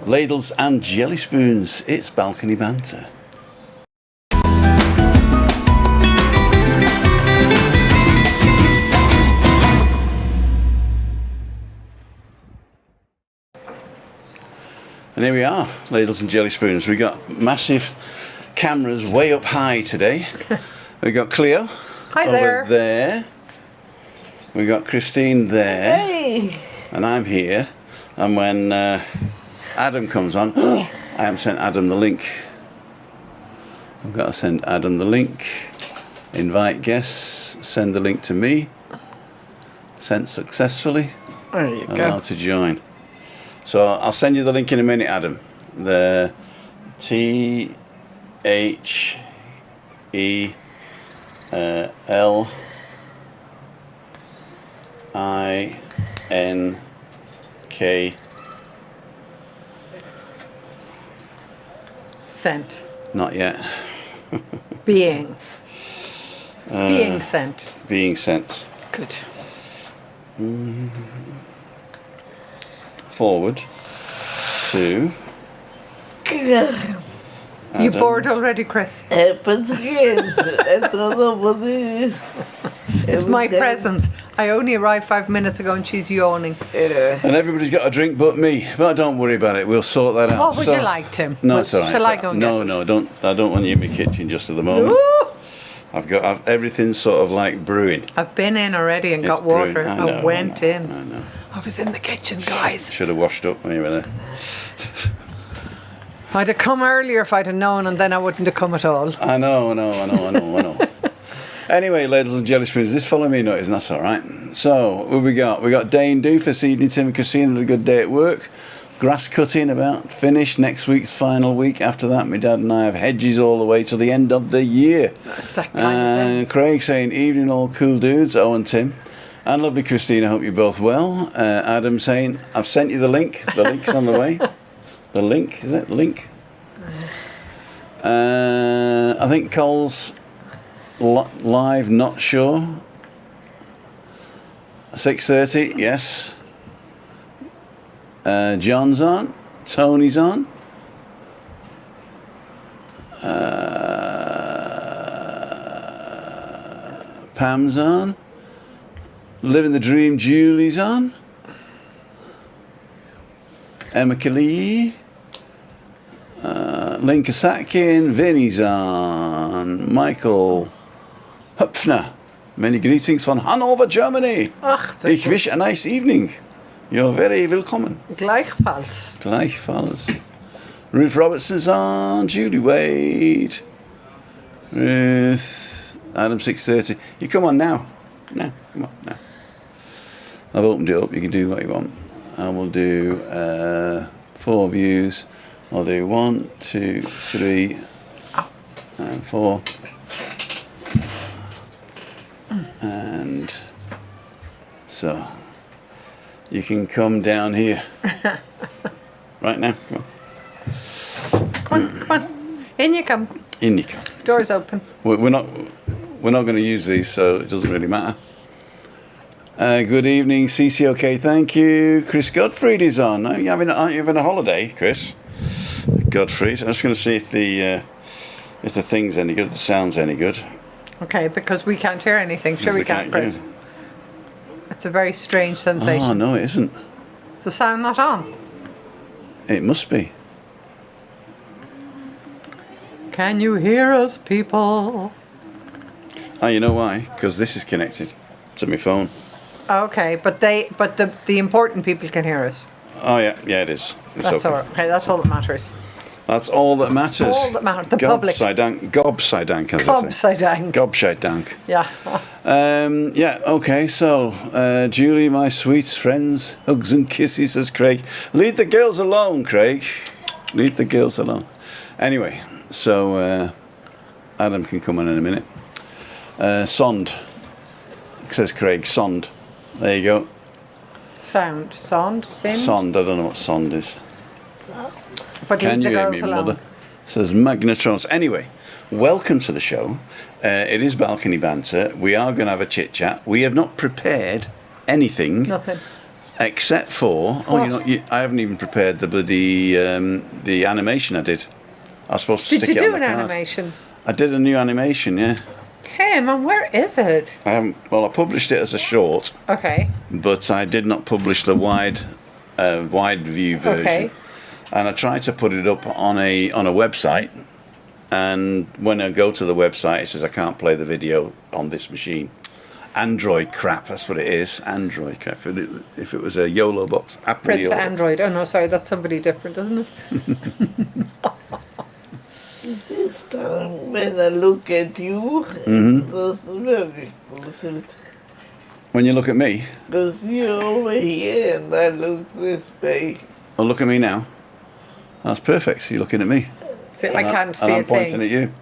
Ladles and jelly spoons, it's balcony banter. And here we are, ladles and jelly spoons. We got massive cameras way up high today. We got Cleo. Hi over there. We got Christine there. Hey. And I'm here. And when Adam comes on, I haven't sent Adam the link. I've got to send Adam the link. Invite guests. Send the link to me. Sent successfully. There you go. Allowed to join. So I'll send you the link in a minute, Adam. The THELINK. Sent. Not yet. Being sent. Being sent. Good. Forward to You bored already, Chris? It's my present. I only arrived 5 minutes ago and she's yawning. And everybody's got a drink but me. But don't worry about it. We'll sort that out. What would you like, Tim? No, it's all right. Shall I go and get No, don't. I don't want you in my kitchen just at the moment. Ooh! I've everything's sort of like brewing. I've been in already and It's got water. brewing. I went in. I know. I was in the kitchen, guys. Should have washed up when you were there. I'd have come earlier if I'd have known, and then I wouldn't have come at all. I know. Anyway, ladies and jelly spoons, this follow me notice, and that's all right. So, what we got? We got day and do for this evening. Tim and Christine had a good day at work. Grass cutting about finished. Next week's final week. After that, my dad and I have hedges all the way to the end of the year. That's that kind of thing. Craig saying, evening all cool dudes. Oh, and Tim. And lovely Christine, I hope you're both well. Adam saying, I've sent you the link. The link's on the way. The link, is it? Link? I think Cole's live, not sure. 6:30, yes. John's on. Tony's on. Pam's on. Living the Dream, Julie's on. Emma Kelly. Linka Satkin. Vinny's on. Michael Hüpfner. Many greetings from Hanover, Germany. Ach, Ich wish a nice evening. You're very willkommen. Gleichfalls. Gleichfalls. Ruth Robertson's on. Julie Wade. Ruth. Adam 6:30. You come on now. No, come on now. I've opened it up. You can do what you want. And we'll do 4 views. I'll do 1, 2, 3, and 4. And so you can come down here. Right now. Come on. Come on. In you come. In you come. Doors open. We're not going to use these, so it doesn't really matter. Good evening, CCOK. Thank you. Chris Godfried is on. Aren't you having a holiday, Chris? Godfried. I'm just going to see if the thing's any good, if the sound's any good. Okay, because we can't hear anything. Sure, we can't, Chris. Yeah. It's a very strange sensation. Oh no, it isn't. Is the sound not on? It must be. Can you hear us, people? Oh, you know why? Because this is connected to my phone. Okay, but the important people can hear us. Oh yeah, it is. It's That's all right. Okay, that's all that matters. That's all that matters. All that matters. The public. Gobsidank, as I say. Gobsidank. Gobsidank. Yeah. Okay, so, Julie, my sweet friends, hugs and kisses, says Craig. Leave the girls alone, Craig. Leave the girls alone. Anyway, so, Adam can come in a minute. Sond, says Craig, Sond. There you go. Sound. Sond? Sond, I don't know what Sond is. But Can leave you the hear girls me, alone. mother? Says Magnetrons. Anyway, welcome to the show. It is Balcony Banter. We are going to have a chit-chat. We have not prepared anything. Nothing. Except for, I haven't even prepared the bloody the animation I did. I was supposed to Did stick you it do on an the card. animation? I did a new animation, yeah. Tim, and where is it? I published it as a short, Okay. but I did not publish the wide view version. Okay. And I tried to put it up on a website, and when I go to the website, it says I can't play the video on this machine. Android crap, that's what it is. Android crap. If it was a YOLO box, Apple Prince YOLO Android. Oh no, sorry, that's somebody different, isn't it? This time when I look at you, that's very close. When you look at me, Because you're over here and I look this way. oh, look at me now. That's perfect. You're looking at me. See, I can't see and a I'm pointing thing. at you.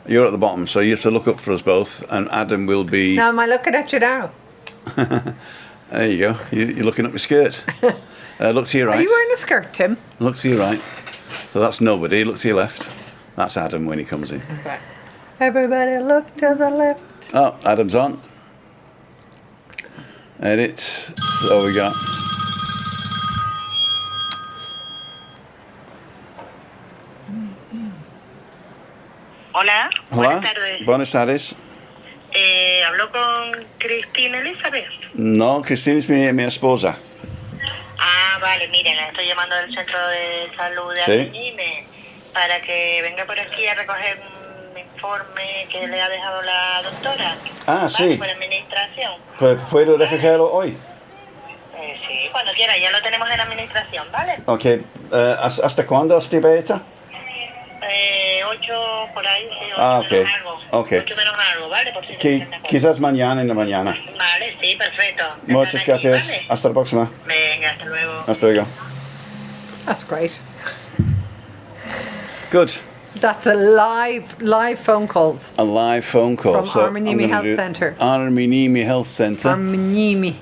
You're at the bottom, so you have to look up for us both, and Adam will be... Now am I looking at you now? There you go. You're looking at my skirt. Look to your right. Are you wearing a skirt, Tim? Look to your right. So that's nobody. Look to your left. That's Adam when he comes in. Okay. Everybody look to the left. Oh, Adam's on. Edit. So we got... Hola, Hola. buenas tardes. Buenas tardes. ¿Hablo con Cristina Elizabeth? No, Cristina es mi esposa. Ah, vale, mire, la estoy llamando del centro de salud de Sí. Almeñime para que venga por aquí a recoger un informe que le ha dejado la doctora. Ah, ¿vale? sí. Por administración. Pues puedo recogerlo hoy. Sí, cuando quiera, ya lo tenemos en administración, ¿vale? Ok. ¿Hasta cuándo estoy abierta? 8 por ahí, sí, 8 Ah, menos ok. algo. Ok. 8 menos algo, ¿vale? Por si no están de acuerdo. Quizás mañana en la mañana. Vale, sí, perfecto. Muchas ¿Están aquí, gracias. vale? Hasta la próxima. Venga, hasta luego. Hasta luego. That's great. Good. That's a live phone calls. A live phone call. From Arminimi I'm gonna Health do Centre. Arminimi Health Centre. Arminimi.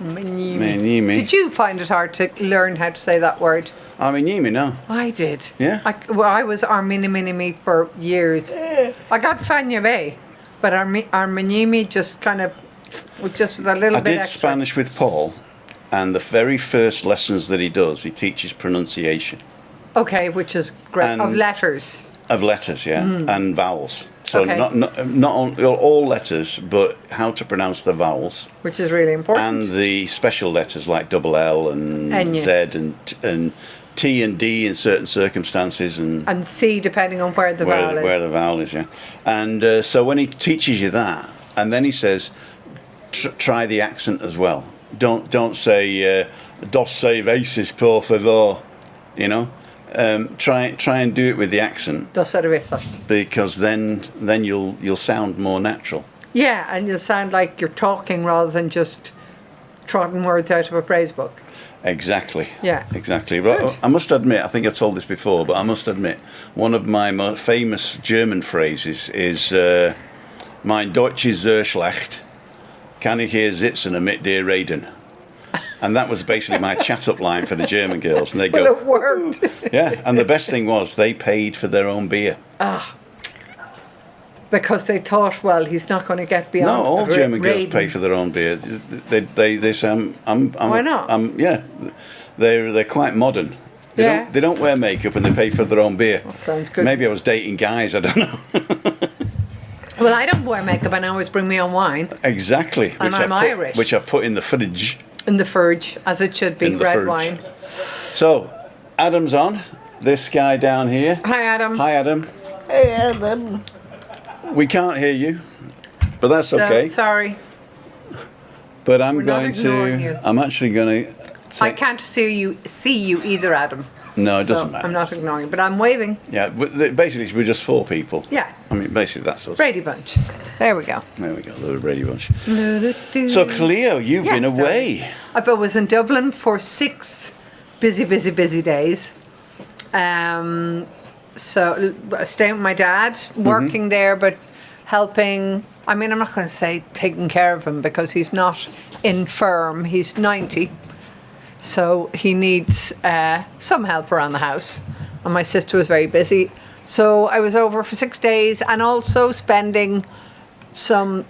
Arminimi. Did you find it hard to learn how to say that word? Arminimi, no. I did. Yeah? I was Arminimi for years. I got Fanya Bay, but Arminimi just kind of, just with a little I bit did extra. Spanish with Paul, and the very first lessons that he does, he teaches pronunciation Okay, which is great. Of And- letters. of letters, yeah, and vowels. So Okay. not all letters, but how to pronounce the vowels. Which is really important. And the special letters like double L and Enya. Z and T and D in certain circumstances And C, depending on where the vowel is. where the vowel is, yeah. And so when he teaches you that, and then he says, try the accent as well. Don't say dos cervezas por favor, you know. Try and do it with the accent, Dos cervezas. because then you'll sound more natural. Yeah, and you sound like you're talking rather than just trotting words out of a phrase book. Exactly. Yeah. Exactly. Well, I must admit, I think I told this before, but I must admit, one of my most famous German phrases is "Mein Deutsch ist sehr schlecht. Kann ich hier sitzen und mit dir reden?" And that was basically my chat-up line for the German girls, and they Well, go, it worked. yeah. And the best thing was they paid for their own beer. Because they thought, well, he's not going to get beyond. No, all German girls rating. pay for their own beer. They say, Why not? yeah, they're quite modern. Yeah. They don't wear makeup and they pay for their own beer. Sounds good. Maybe I was dating guys, I don't know. Well, I don't wear makeup and I always bring my own wine Exactly. And I'm Irish. Which I put in the fridge. in the fridge, as it should be, In the red fridge. wine. So, Adam's on. This guy down here. Hi, Adam. Hi, Adam. Hey, Adam. We can't hear you, but that's So, okay. sorry. But I'm we're not going ignoring you. to. I'm actually going to. I can't see you either, Adam. No, it So doesn't matter. I'm not ignoring, but I'm waving. Yeah, basically we're just 4 people. Yeah. I mean, basically that's us. Brady Bunch. There we go. There we go, the Brady Bunch. So, Cleo, you've Yes, been away. I was in Dublin for 6 busy days. So staying with my dad, working there, but helping. I mean, I'm not going to say taking care of him because he's not infirm. He's 90, so he needs some help around the house. And my sister was very busy, so I was over for 6 days, and also spending some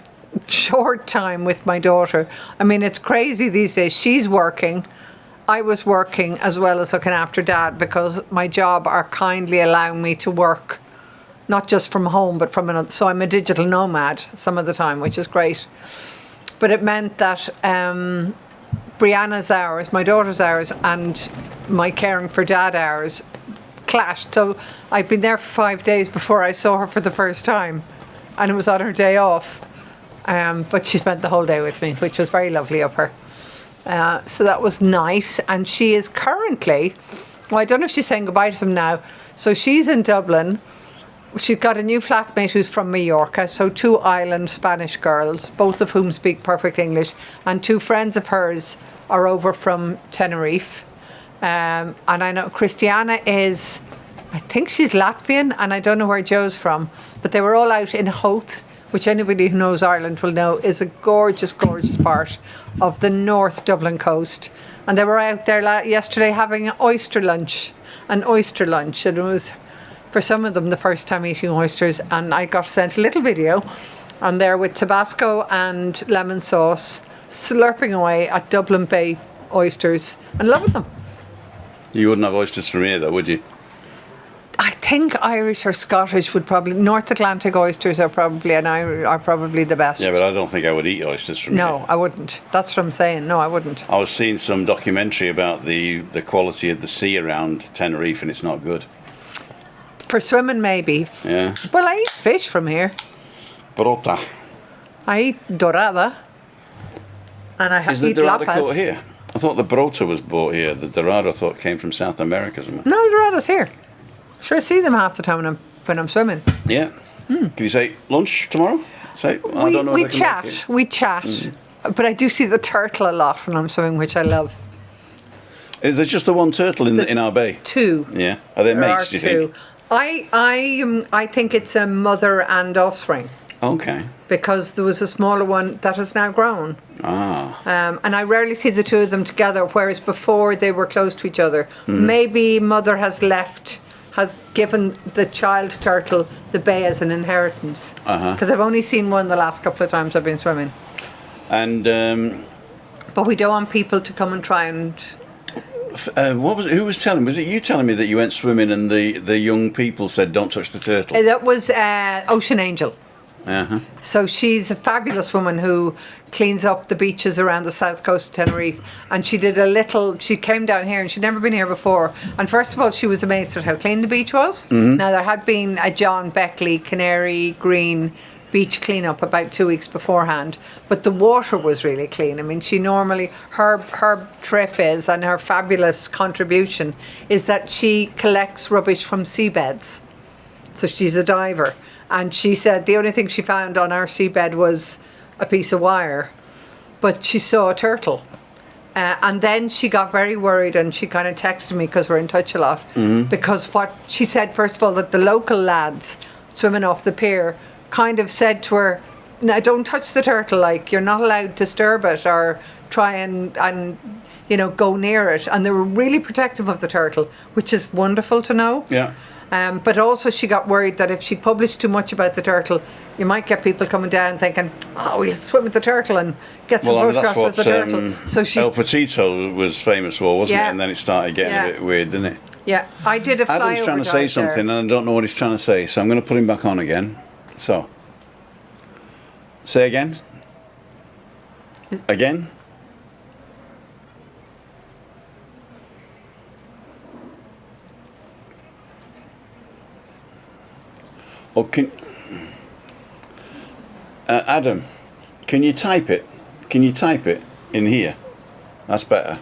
short time with my daughter. I mean, it's crazy these days. She's working. I was working as well as looking after Dad because my job are kindly allowing me to work, not just from home, but from another. So I'm a digital nomad some of the time, which is great. But it meant that Brianna's hours, my daughter's hours, and my caring for Dad hours clashed. So I'd been there for 5 days before I saw her for the first time, and it was on her day off. But she spent the whole day with me, which was very lovely of her. So that was nice. And she is currently, well, I don't know if she's saying goodbye to them now. So she's in Dublin. She's got a new flatmate who's from Mallorca. So 2 island Spanish girls, both of whom speak perfect English. And 2 friends of hers are over from Tenerife. And I know Christiana is, I think she's Latvian, and I don't know where Joe's from. But they were all out in Howth, which anybody who knows Ireland will know is a gorgeous, gorgeous part of the North Dublin coast. And they were out there yesterday having an oyster lunch. And it was, for some of them, the first time eating oysters. And I got sent a little video, and they're with Tabasco and lemon sauce, slurping away at Dublin Bay oysters and loving them. You wouldn't have oysters from here, though, would you? I think Irish or Scottish would probably, North Atlantic oysters are probably the best. Yeah, but I don't think I would eat oysters from here. No, I wouldn't. That's what I'm saying. No, I wouldn't. I was seeing some documentary about the quality of the sea around Tenerife, and it's not good. For swimming, maybe. Yeah. Well, I eat fish from here. Brota. I eat dorada. And I Is the eat dorada lapas. caught here? I thought the brota was bought here. The dorada I thought came from South America somewhere. No, dorada's here. Sure, I see them half the time when I'm swimming. Yeah. Can you say lunch tomorrow? Say, I don't know. We if I can make chat. it. We chat. But I do see the turtle a lot when I'm swimming, which I love. Is there just the one turtle in our bay? 2. Yeah. Are they There mates, are do you 2. think? I think it's a mother and offspring, Okay. because there was a smaller one that has now grown. Ah. And I rarely see the 2 of them together, whereas before they were close to each other. Maybe mother has given the child turtle the bay as an inheritance. Because I've only seen one the last couple of times I've been swimming. And But we don't want people to come and try and... what was it? Who was telling? Was it you telling me that you went swimming and the young people said, "Don't touch the turtle"? That was Ocean Angel. Uh-huh. So she's a fabulous woman who cleans up the beaches around the south coast of Tenerife. And she came down here and she'd never been here before. And first of all, she was amazed at how clean the beach was. Now, there had been a John Beckley Canary Green beach cleanup about 2 weeks beforehand. But the water was really clean. I mean, she normally, her trip is, and her fabulous contribution is that she collects rubbish from seabeds. So she's a diver. And she said the only thing she found on our seabed was a piece of wire, but she saw a turtle. And then she got very worried and she kind of texted me, because we're in touch a lot, because what she said, first of all, that the local lads swimming off the pier kind of said to her, "No, don't touch the turtle, like, you're not allowed to disturb it or try and go near it." And they were really protective of the turtle, which is wonderful to know. Yeah. But also she got worried that if she published too much about the turtle, you might get people coming down thinking, "Oh, we'll swim with the turtle and get some Well, photographs with that's the what turtle." So she's, El Petito was famous for, wasn't Yeah. it? And then it started getting Yeah. a bit weird, didn't it? yeah, I did a flyover Adam's trying to say dive there. something, and I don't know what he's trying to say, so I'm going to put him back on again. So, say again. Again. Or Adam, can you type it? Can you type it in here? That's better.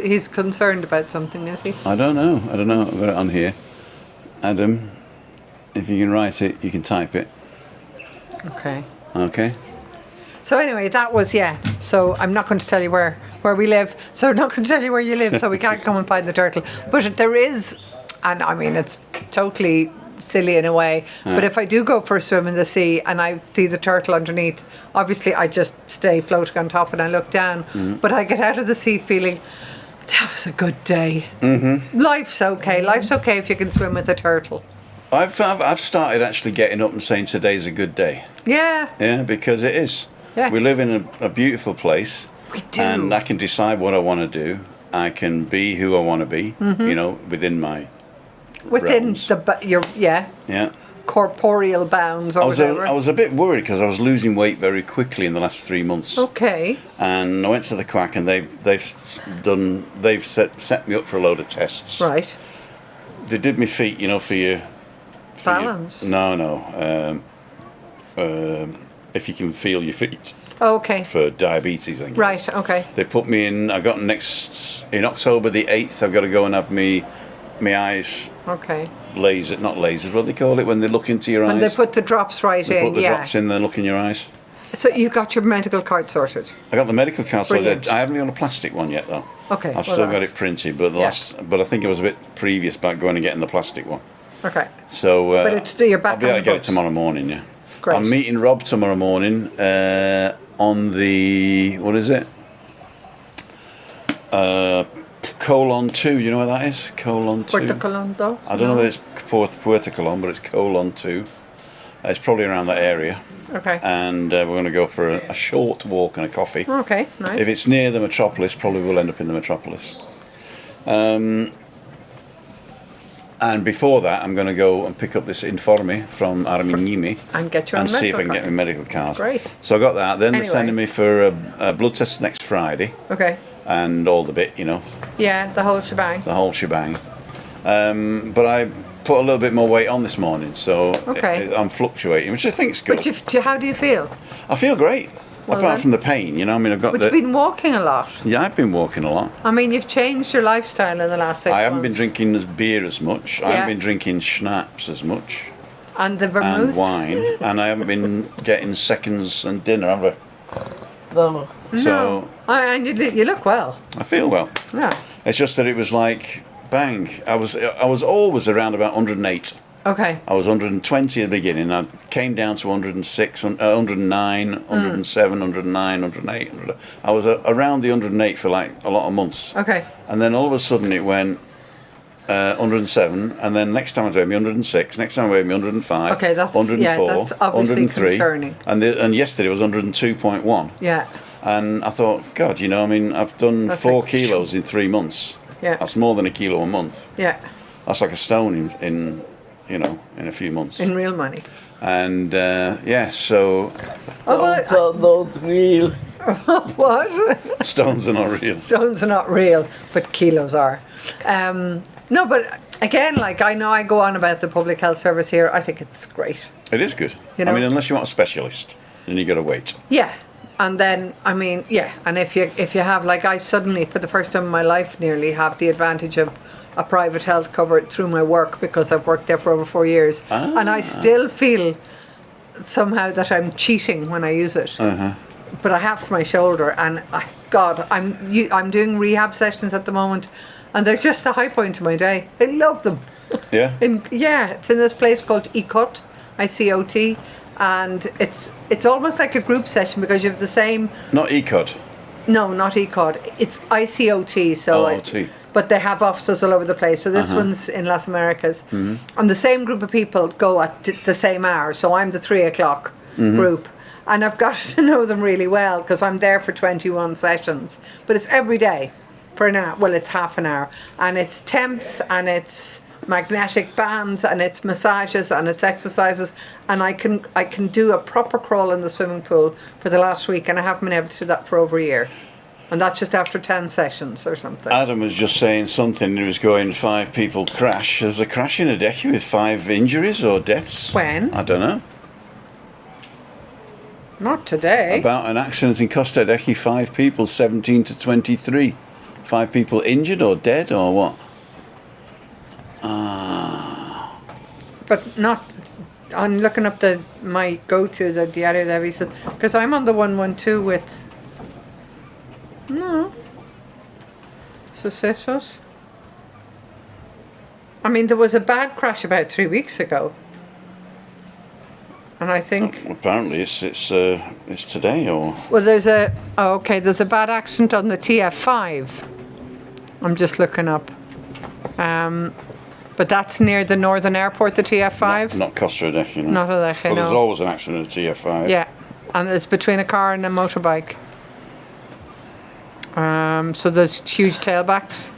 He's concerned about something, is he? I don't know. I've got it on here. Adam, if you can write it, you can type it. Okay. Okay. So anyway, that was, so I'm not going to tell you where we live, so I'm not going to tell you where you live, so we can't come and find the turtle. But there is, and I mean, it's totally silly in a way, but if I do go for a swim in the sea and I see the turtle underneath, obviously I just stay floating on top and I look down, but I get out of the sea feeling, that was a good day. Life's okay if you can swim with a turtle. I've started actually getting up and saying today's a good day. Yeah. Yeah, because it is. Yeah. We live in a beautiful place. We do. And I can decide what I want to do. I can be who I want to be, you know, within my Within realms. your Yeah. corporeal bounds or whatever. I was a bit worried because I was losing weight very quickly in the last 3 months. Okay. And I went to the quack and they've set me up for a load of tests. Right. They did my feet, you know, for your Balance. No. If you can feel your feet Okay. for diabetes, I think. Right. Okay. They put me in. I got in October the 8th. I've got to go and have my eyes Okay. not lasers. What do they call it when they look into your eyes? And they put the drops right They in. put the Yeah. drops in, then look in your eyes. So you got your medical card sorted. I got the medical card sorted. Brilliant. I haven't got a plastic one yet though. Okay. I've well, still got that- it printed, but Yeah. but I think it was a bit previous about going and getting the plastic one. Okay. So, But you're back I'll be on able to the get it books. tomorrow morning. Yeah. Great. I'm meeting Rob tomorrow morning on the what is it? Colon 2. You know where that is? Colon 2. Puerto Colondo? I don't know whether it's Puerto Colon, but it's Colon 2. It's probably around that area. Okay. And we're going to go for a short walk and a coffee. Okay. Nice. If it's near the metropolis, probably we'll end up in the metropolis. And before that, I'm going to go and pick up this Informe from Arminimi And get your own and see if I medical can get card. my medical card. Great. So I got that. Then Anyway. they're sending me for a blood test next Friday Okay. and all the bit, you know, Yeah, the whole shebang. the whole shebang. But I put a little bit more weight on this morning, so Okay. I'm fluctuating, which I think is good. But how do you feel? I feel great, Well apart then. from the pain, you know. I mean, I've got But you've been walking a lot. Yeah, I've been walking a lot. I mean, you've changed your lifestyle in the last 6 months. I haven't been drinking beer as much. I Yeah. haven't been drinking schnapps as much. And the And vermouth. wine. And I haven't been getting seconds and dinner, have I? No. So And you look well. I feel well. Yeah. It's just that it was like, bang. I was always around about 108. Okay. I was 120 at the beginning. I came down to 106, 109, 107, 109, 108. I was around the 108 for like a lot of months. Okay. And then all of a sudden it went 107, and then next time it weighed me 106, next time it weighed me 105, Okay, that's- 104, yeah, that's obviously 103, concerning. and yesterday was 102.1. Yeah. And I thought, God, you know, I mean, I've done That's 4 like- kilos in 3 months. Yeah. That's more than a kilo a month. Yeah. That's like a stone in a few months. In real money. And yeah, so Oh, well, So not real. what? stones are not real. Stones are not real, but kilos are. No, but again, like I know I go on about the public health service here. I think it's great. It is good. You know? I mean, unless you want a specialist, then you got to wait. Yeah. And then, I mean, yeah. And if you have, like I suddenly, for the first time in my life, nearly have the advantage of a private health cover through my work because I've worked there for over 4 years. And I still feel somehow that I'm cheating when I use it. But I have for my shoulder, and God, I'm doing rehab sessions at the moment, and they're just the high point of my day. I love them. Yeah. It's in this place called ICOT, ICOT, and it's almost like a group session because you have the same. Not ECOD. No, not ICOT. It's ICOT. So OT. but they have offices all over the place. So this one's in Las Americas, and the same group of people go at the same hour. So I'm the 3 o'clock group. And I've got to know them really well because I'm there for 21 sessions. But it's every day for an hour. Well, it's half an hour. And it's temps and it's magnetic bands and it's massages and it's exercises. And I can do a proper crawl in the swimming pool for the last week. And I haven't been able to do that for over a year. And that's just after 10 sessions or something. Adam was just saying something. He was going 5 people crash. There's a crash in a Decky with 5 injuries or deaths. When? I don't know. Not today. About an accident in Costa Decky, 5 people, 17 to 23. 5 people injured or dead or what? But not. I'm looking up my go-to, the Diario de Aviso, because I'm on the 112 with. No. Sucesos. I mean, there was a bad crash about 3 weeks ago. And I think. Apparently it's today or... Well, there's a bad accident on the TF5. I'm just looking up. But that's near the northern airport, the TF5? Not Costa Adeje, no. Not Adeje, But there's no. always an accident at TF5. Yeah, and it's between a car and a motorbike. So there's huge tailbacks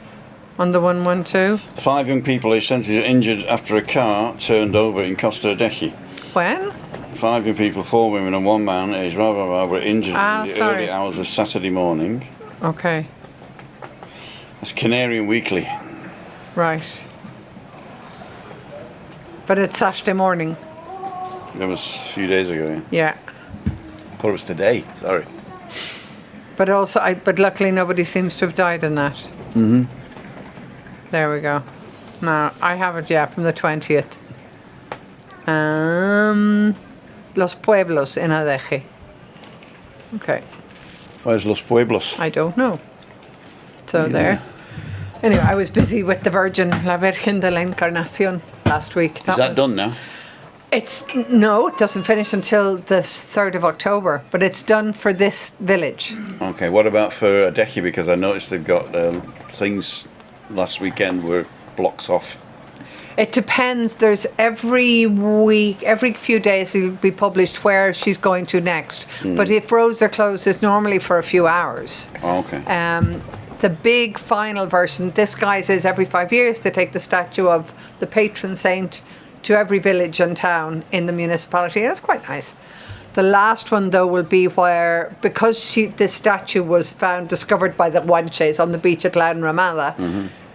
on the 112. 5 young people aged 70 are injured after a car turned over in Costa Adeje. When? 5 young people, 4 women and 1 man aged blah blah blah were injured in the sorry. early hours of Saturday morning. Okay, That's Canarian Weekly. right. But it's Saturday morning. That was a few days ago, yeah. Yeah. I thought it was today, sorry. But also, but luckily nobody seems to have died in that. Mm-hmm. There we go. No, I have it, yeah, from the 20th. Los Pueblos in Adeje. Okay, Where's Los Pueblos? I don't know. So there. Anyway, I was busy with the Virgin, La Virgen de la Encarnación last week. Is that done now? No, it doesn't finish until the 3rd of October, but it's done for this village. Okay, what about for Adeje? Because I noticed they've got things last weekend were blocks off. It depends. There's every week, every few days it'll be published where she's going to next. But if roads are closed, it's normally for a few hours. Oh, okay. The big final version, this guise is every 5 years they take the statue of the patron saint to every village and town in the municipality. That's quite nice. The last one though will be where, because this statue was discovered by the Guanches on the beach at La Enramada.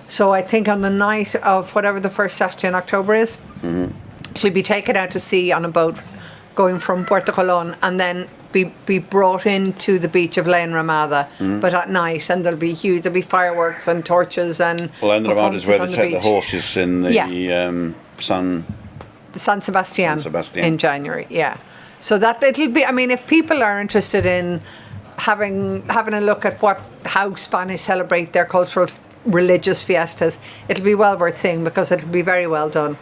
So I think on the night of whatever the first Saturday in October is, she'll be taken out to sea on a boat going from Puerto Colón and then be brought into the beach of La Enramada, but at night, and there'll be fireworks and torches and Well, Enramada is where they take the beach. horses in the San Sebastian, San Sebastian in January, yeah. So that it'll be, I mean, if people are interested in having a look at how Spanish celebrate their cultural religious fiestas, it'll be well worth seeing because it'll be very well done.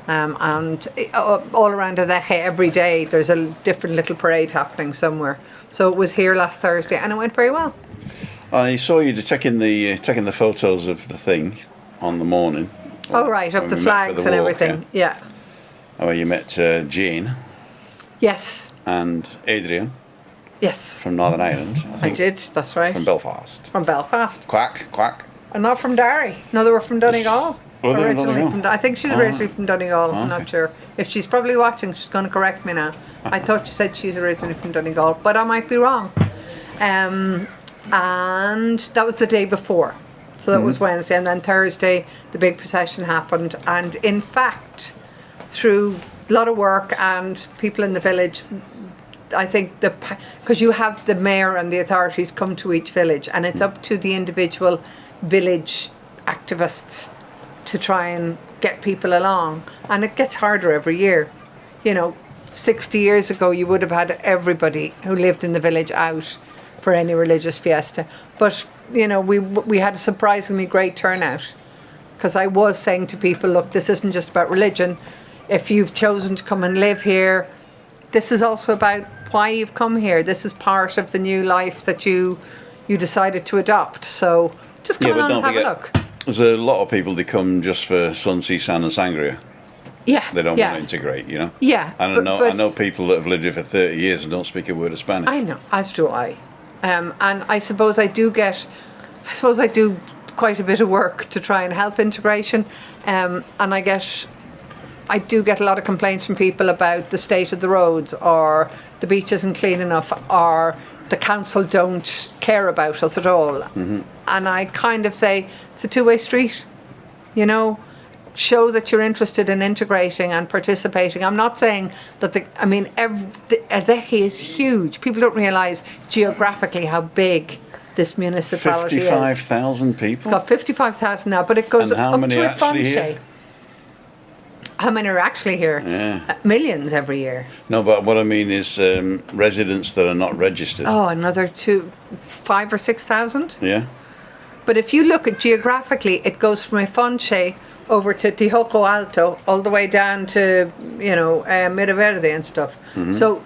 And all around Adeje every day there's a different little parade happening somewhere. So it was here last Thursday and it went very well. I saw you taking the photos of the thing on the morning. Oh right, of when the we met for flags the and walk, everything. Yeah. Where you met Jane Yes. and Adrian Yes. from Northern Ireland. I I think. did, that's right. From Belfast. From Belfast. Quack, quack. And not from Derry. No, they were from Donegal. Oh, they were Originally Donegal? I think she's originally from Donegal. I'm okay. not sure. If she's probably watching, she's going to correct me now. I thought she said she's originally from Donegal, but I might be wrong. And that was the day before. So that was Wednesday. And then Thursday, the big procession happened. And in fact, through a lot of work and people in the village, I think because you have the mayor and the authorities come to each village, and it's up to the individual village activists to try and get people along, and it gets harder every year. 60 years ago you would have had everybody who lived in the village out for any religious fiesta, but we had a surprisingly great turnout, because I was saying to people, look, this isn't just about religion. If you've chosen to come and live here, this is also about why you've come here. This is part of the new life that you decided to adopt. So just come along and have a look. There's a lot of people that come just for sun, sea, sand and sangria. Yeah. They don't want to integrate, Yeah. And I know people that have lived here for 30 years and don't speak a word of Spanish. I know, as do I. And I suppose I do quite a bit of work to try and help integration. And I do get a lot of complaints from people about the state of the roads, or the beach isn't clean enough, or the council don't care about us at all. Mm-hmm. And I kind of say it's a two-way street. Show that you're interested in integrating and participating. I'm not saying that Adeje is huge. People don't realise geographically how big this municipality is. 55,000 people? It's got 55,000 now, but it goes and how up many to a actually Fonche. here? How many are actually here? Yeah. Millions every year. No, but what I mean is residents that are not registered. Oh, another 5,000 or 6,000? Yeah. But if you look at geographically, it goes from Fonche over to Tijoco Alto, all the way down to, Miraverde and stuff. Mm-hmm. So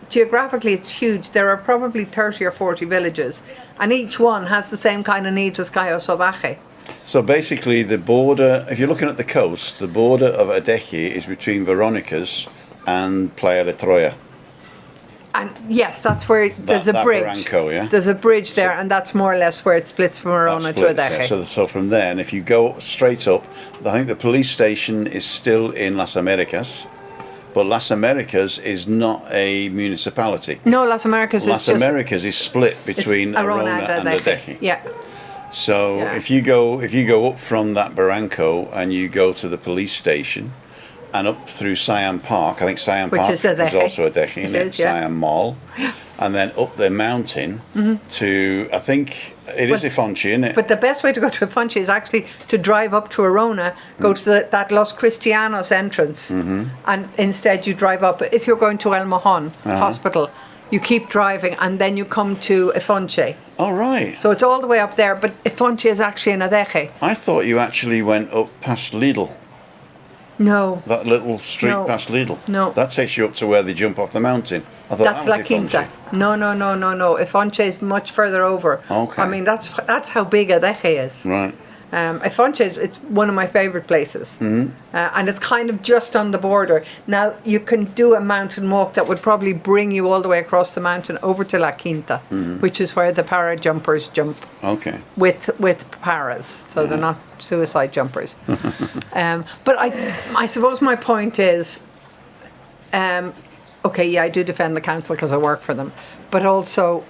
geographically it's huge. There are probably 30 or 40 villages, and each one has the same kind of needs as Cayo Salvaje. So basically, the border, if you're looking at the coast, the border of Adeje is between Veronica's and Playa de Troya. And yes, that's where there's a that bridge. barranco, yeah? There's a bridge there, and that's more or less where it splits from Verona to Adeje. So from there, and if you go straight up, I think the police station is still in Las Americas, but Las Americas is not a municipality. No, Las Americas Las is just... Americas is split between Arona and Adeje. Yeah. So Yeah. if you go up from that barranco and you go to the police station and up through Siam Park, I think Siam Which Park is Adeje. also Adeje, It isn't it? is, yeah. Siam Mall, and then up the mountain to, I think it is Ifonchi, isn't it? But the best way to go to Afonchi is actually to drive up to Arona, go to that Los Cristianos entrance, and instead you drive up. If you're going to El Mojon Hospital, you keep driving and then you come to Ifonchi. Oh, right. So it's all the way up there, but Ifonchi is actually in Adeje. I thought you actually went up past Lidl, No, that little street No. past Lidl. No. That takes you up to where they jump off the mountain. I thought that's that La was Quinta. Ifonchi. No. Ifonchi is much further over. Okay. I mean, that's how big Adeje is. Right. Ifonchi, it's one of my favourite places. And it's kind of just on the border. Now, you can do a mountain walk that would probably bring you all the way across the mountain over to La Quinta, which is where the para jumpers jump Okay. with paras. So they're not suicide jumpers. But I suppose my point is, okay, yeah, I do defend the council because I work for them, but also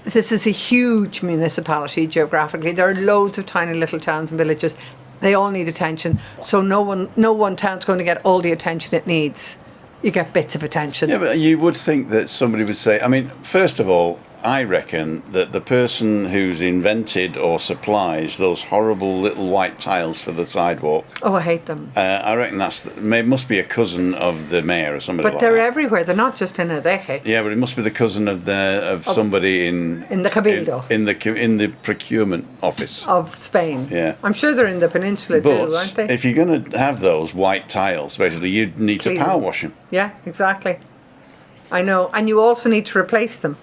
this is a huge municipality geographically. There are loads of tiny little towns and villages. They all need attention. So no one town's going to get all the attention it needs. You get bits of attention. Yeah, but you would think that somebody would say, I mean, first of all, I reckon that the person who's invented or supplies those horrible little white tiles for the sidewalk, Oh, I hate them. I reckon must be a cousin of the mayor or somebody But like they're that. everywhere. They're not just in Adeje. Yeah, but it must be the cousin of somebody in the Cabildo. in the procurement office. Of Spain. Yeah. I'm sure they're in the peninsula too, But aren't they? if you're going to have those white tiles, basically, you'd need Clean to power them. wash them. Yeah, exactly. I know. And you also need to replace them.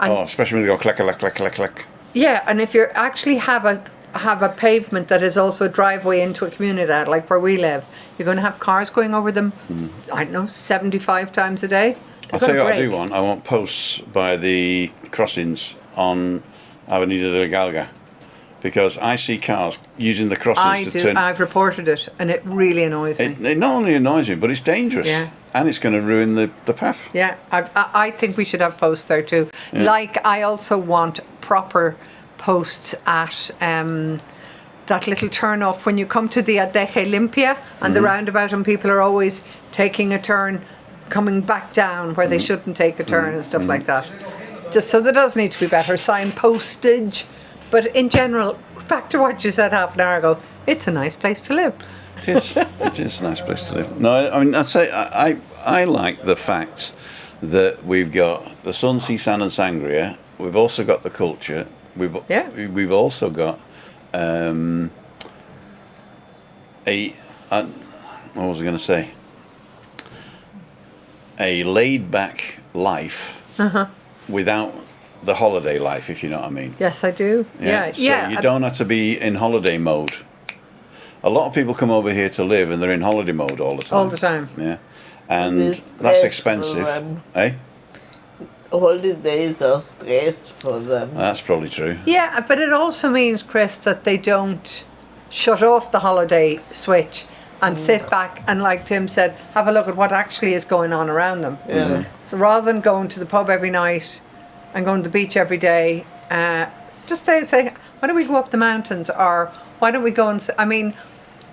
And Especially when they go clack, clack, clack, clack, clack. yeah, and if you actually have a pavement that is also a driveway into a community, like where we live, you're going to have cars going over them, I don't know, 75 times a day. I'll tell you what I do want. I want posts by the crossings on Avenida de la Galga, because I see cars using the crossings I to do. turn. I've reported it, and it really annoys me. It not only annoys me, but it's dangerous. Yeah. And it's going to ruin the path. Yeah, I think we should have posts there too. Yeah. Like, I also want proper posts at that little turn off when you come to the Adeje Limpia and the roundabout, and people are always taking a turn, coming back down where they shouldn't take a turn and stuff like that. Just so there does need to be better sign postage. But in general, back to what you said half an hour ago, it's a nice place to live. It is. It is a nice place to live. No, I mean, I'd say I like the fact that we've got the sun, sea, sand, and sangria. We've also got the culture. We've also got what was I going to say? A laid-back life without the holiday life, if you know what I mean. Yes, I do. Yeah. So you don't have to be in holiday mode. A lot of people come over here to live and they're in holiday mode all the time. All the time. Yeah. And It's that's stress expensive. for them. Eh? Holidays are stress for them. That's probably true. Yeah, but it also means, Chris, that they don't shut off the holiday switch and sit back and, like Tim said, have a look at what actually is going on around them. Yeah. So rather than going to the pub every night and going to the beach every day, just say, why don't we go up the mountains, or why don't we go and... I mean,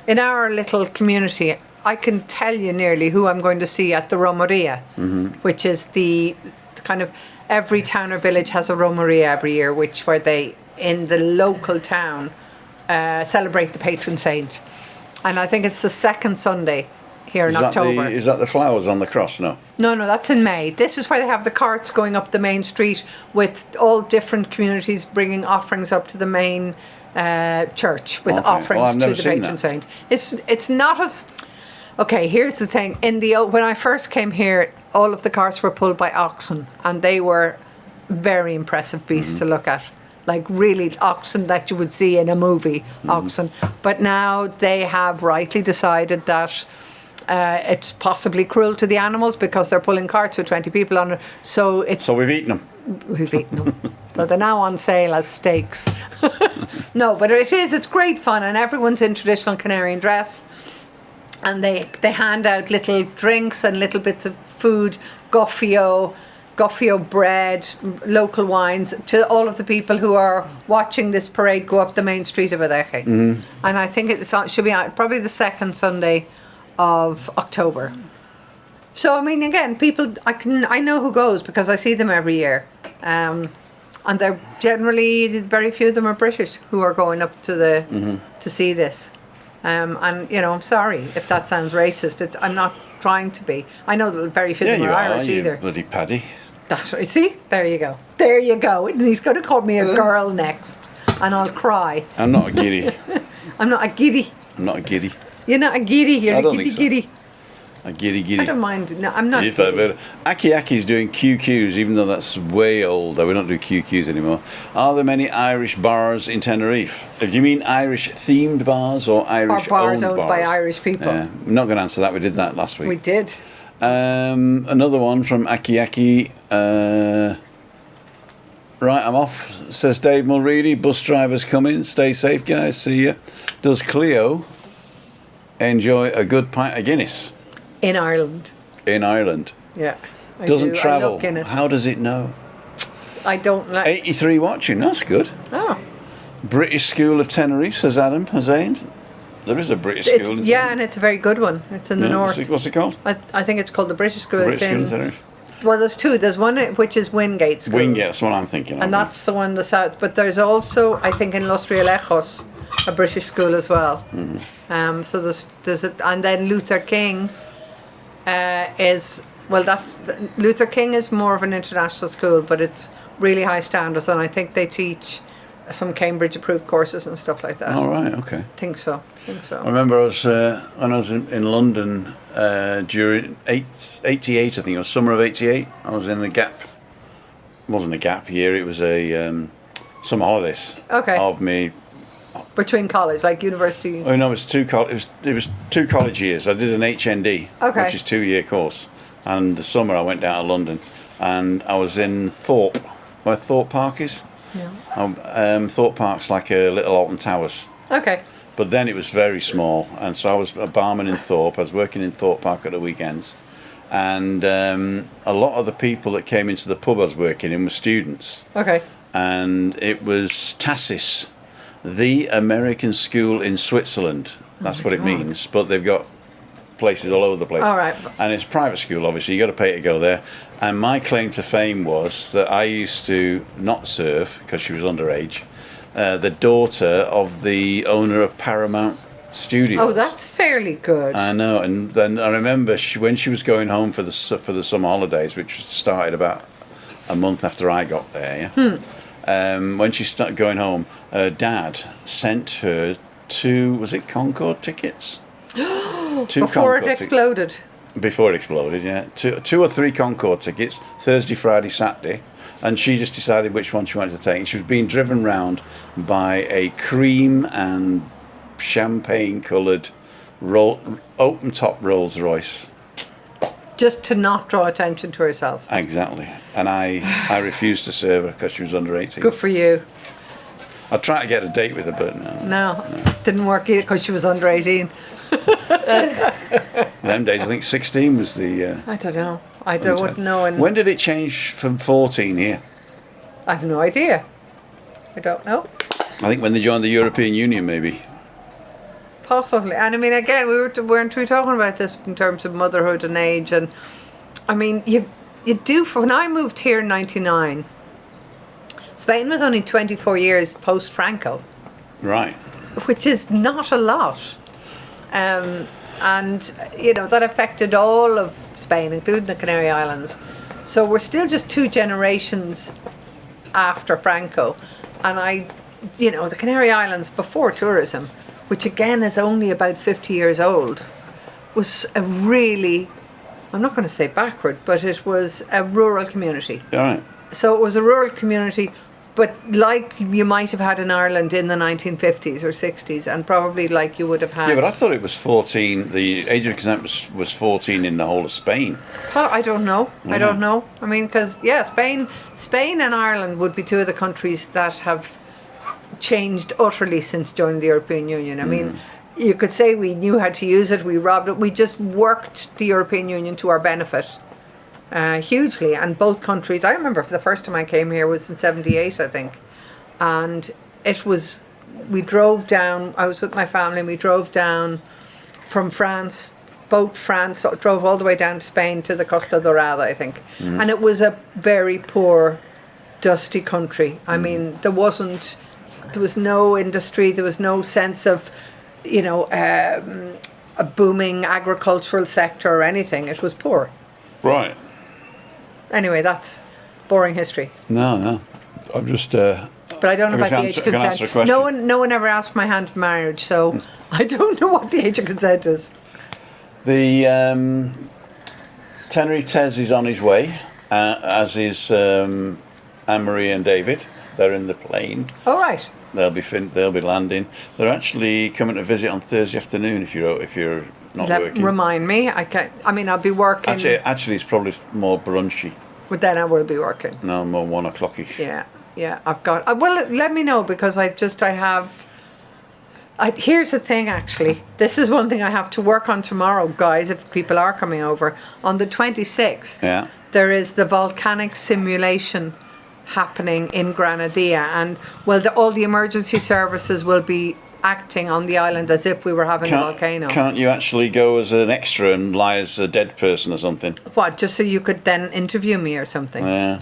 in our little community, I can tell you nearly who I'm going to see at the Romeria, which is the kind of... Every town or village has a Romeria every year, where they, in the local town, celebrate the patron saint. And I think it's the second Sunday here in October. Is that the flowers on the cross? No. No, that's in May. This is where they have the carts going up the main street with all different communities bringing offerings up to the main church with Okay. offerings Well, I've to never the seen patron that. saint. It's not as... Okay, here's the thing. When I first came here, all of the carts were pulled by oxen, and they were very impressive beasts to look at. like really oxen that you would see in a movie, oxen. But now they have rightly decided that it's possibly cruel to the animals because they're pulling carts with 20 people on it. So we've eaten them. we've eaten them. So they're now on sale as steaks. No, but it's great fun, and everyone's in traditional Canarian dress. And they hand out little drinks and little bits of food, gofio bread, local wines, to all of the people who are watching this parade go up the main street of Adeje. And I think it should be probably the second Sunday of October. So I mean, again, people I know who goes because I see them every year, and they're generally very few of them are British who are going up to to see this. And you know, I'm sorry if that sounds racist. I'm not trying to be. I know that very few of them are Irish either. Bloody paddy. That's right. See, there you go. There you go. And he's going to call me a girl next, and I'll cry. I'm not a giddy. I'm not a giddy. I'm not a giddy. You're not a giddy. You're I a don't giddy think so. giddy. A giddy. I don't mind. No, I'm not. If I've giddy. heard Aki Aki's doing QQs, even though that's way old. We don't do QQs anymore. Are there many Irish bars in Tenerife? Do you mean Irish themed bars or Irish Or bars owned owned by Irish people. I'm not going to answer that. We did that last week. We did. Another one from Aki Aki. Right, I'm off, says Dave Mulready. Bus drivers coming. Stay safe, guys. See ya. Does Cleo enjoy a good pint of Guinness? In Ireland. In Ireland. Yeah. I Doesn't do. I travel. love Guinness. How does it know? I don't like. 83 watching. That's good. Oh. British School of Tenerife, says Adam Hussain. There is a British school in Yeah, and it's a very good one. It's in the north. What's it called? I think it's called the British School. The British It's School in, of Tenerife. Well, there's two. There's one which is Wingate School. Wingate, that's what I'm thinking of. And that's the one in the south. But there's also, I think, in Los Rialejos, a British school as well. So there's and then Luther King is, well, Luther King is more of an international school, but it's really high standards, and I think they teach some Cambridge approved courses and stuff like that. All right, okay. I think so. I remember when I was in London during 88, I think it was summer of 88. I was in a gap. It wasn't a gap year. It was a summer holidays. Okay. Of me. Between college, like university. Oh no, it was two college years. I did an HND, Okay. which is 2-year course. And the summer I went down to London, and I was in Thorpe, where Thorpe Park is. Yeah. Thorpe Park's like a little Alton Towers. Okay. But then it was very small, and so I was a barman in Thorpe. I was working in Thorpe Park at the weekends, and a lot of the people that came into the pub I was working in were students. Okay. And it was TASIS, the American School in Switzerland. That's what it means. But they've got places all over the place. All right. And it's private school, obviously. You got to pay to go there. And my claim to fame was that I used to not serve because she was underage. The daughter of the owner of Paramount Studios. Oh, that's fairly good. I know, and then I remember when she was going home for the summer holidays, which started about a month after I got there. Yeah? When she started going home, her dad sent her was it Concorde tickets? Before it exploded. Before it exploded, yeah. Two or three Concorde tickets, Thursday, Friday, Saturday. And she just decided which one she wanted to take. And she was being driven round by a cream and champagne-coloured open-top Rolls Royce. Just to not draw attention to herself. Exactly. And I refused to serve her because she was under 18. Good for you. I tried to get a date with her, but no. Didn't work either because she was under 18. Them days, I think 16 was the... I don't know. I wouldn't know. When did it change from 14 here? I have no idea. I don't know. I think when they joined the European Union, maybe. Possibly. And I mean, again, weren't we talking about this in terms of motherhood and age? And I mean, you do. When I moved here in '99, Spain was only 24 years post Franco. Right. Which is not a lot. And you know that affected all of Spain, including the Canary Islands. So we're still just 2 generations after Franco, and the Canary Islands before tourism, which again is only about 50 years old, was a really, I'm not going to say backward, but it was a rural community. All right. So it was a rural community but like you might have had in Ireland in the 1950s or 60s, and probably like you would have had. Yeah, but I thought it was 14. The age of consent was 14 in the whole of Spain. Well, I don't know. Yeah. I don't know. I mean, because Spain and Ireland would be two of the countries that have changed utterly since joining the European Union. I mean, you could say we knew how to use it, we robbed it, we just worked the European Union to our benefit hugely. And both countries, I remember the first time I came here was in 78, I think. And we drove down, I was with my family, and we drove down from France, drove all the way down to Spain to the Costa Dorada, I think. And it was a very poor, dusty country. I mean, there was no industry, there was no sense of, a booming agricultural sector or anything. It was poor. Right. Anyway, that's boring history. No. I'm just... But I don't know about the age of consent. No one ever asked my hand in marriage, so I don't know what the age of consent is. The Tenerife Tez is on his way, as is Anne-Marie and David. They're in the plane. Oh, right. They'll be landing. They're actually coming to visit on Thursday afternoon if you're not working. Remind me. I'll be working. Actually, it's probably more brunchy. But then I will be working. No, more 1 o'clock-ish. Yeah. I've got. Well, let me know, because here's the thing, actually. This is one thing I have to work on tomorrow, guys, if people are coming over. On the 26th, there is the volcanic simulation happening in Granadilla, and all the emergency services will be acting on the island as if we were having a volcano. Can't you actually go as an extra and lie as a dead person or something? What, just so you could then interview me or something? Yeah.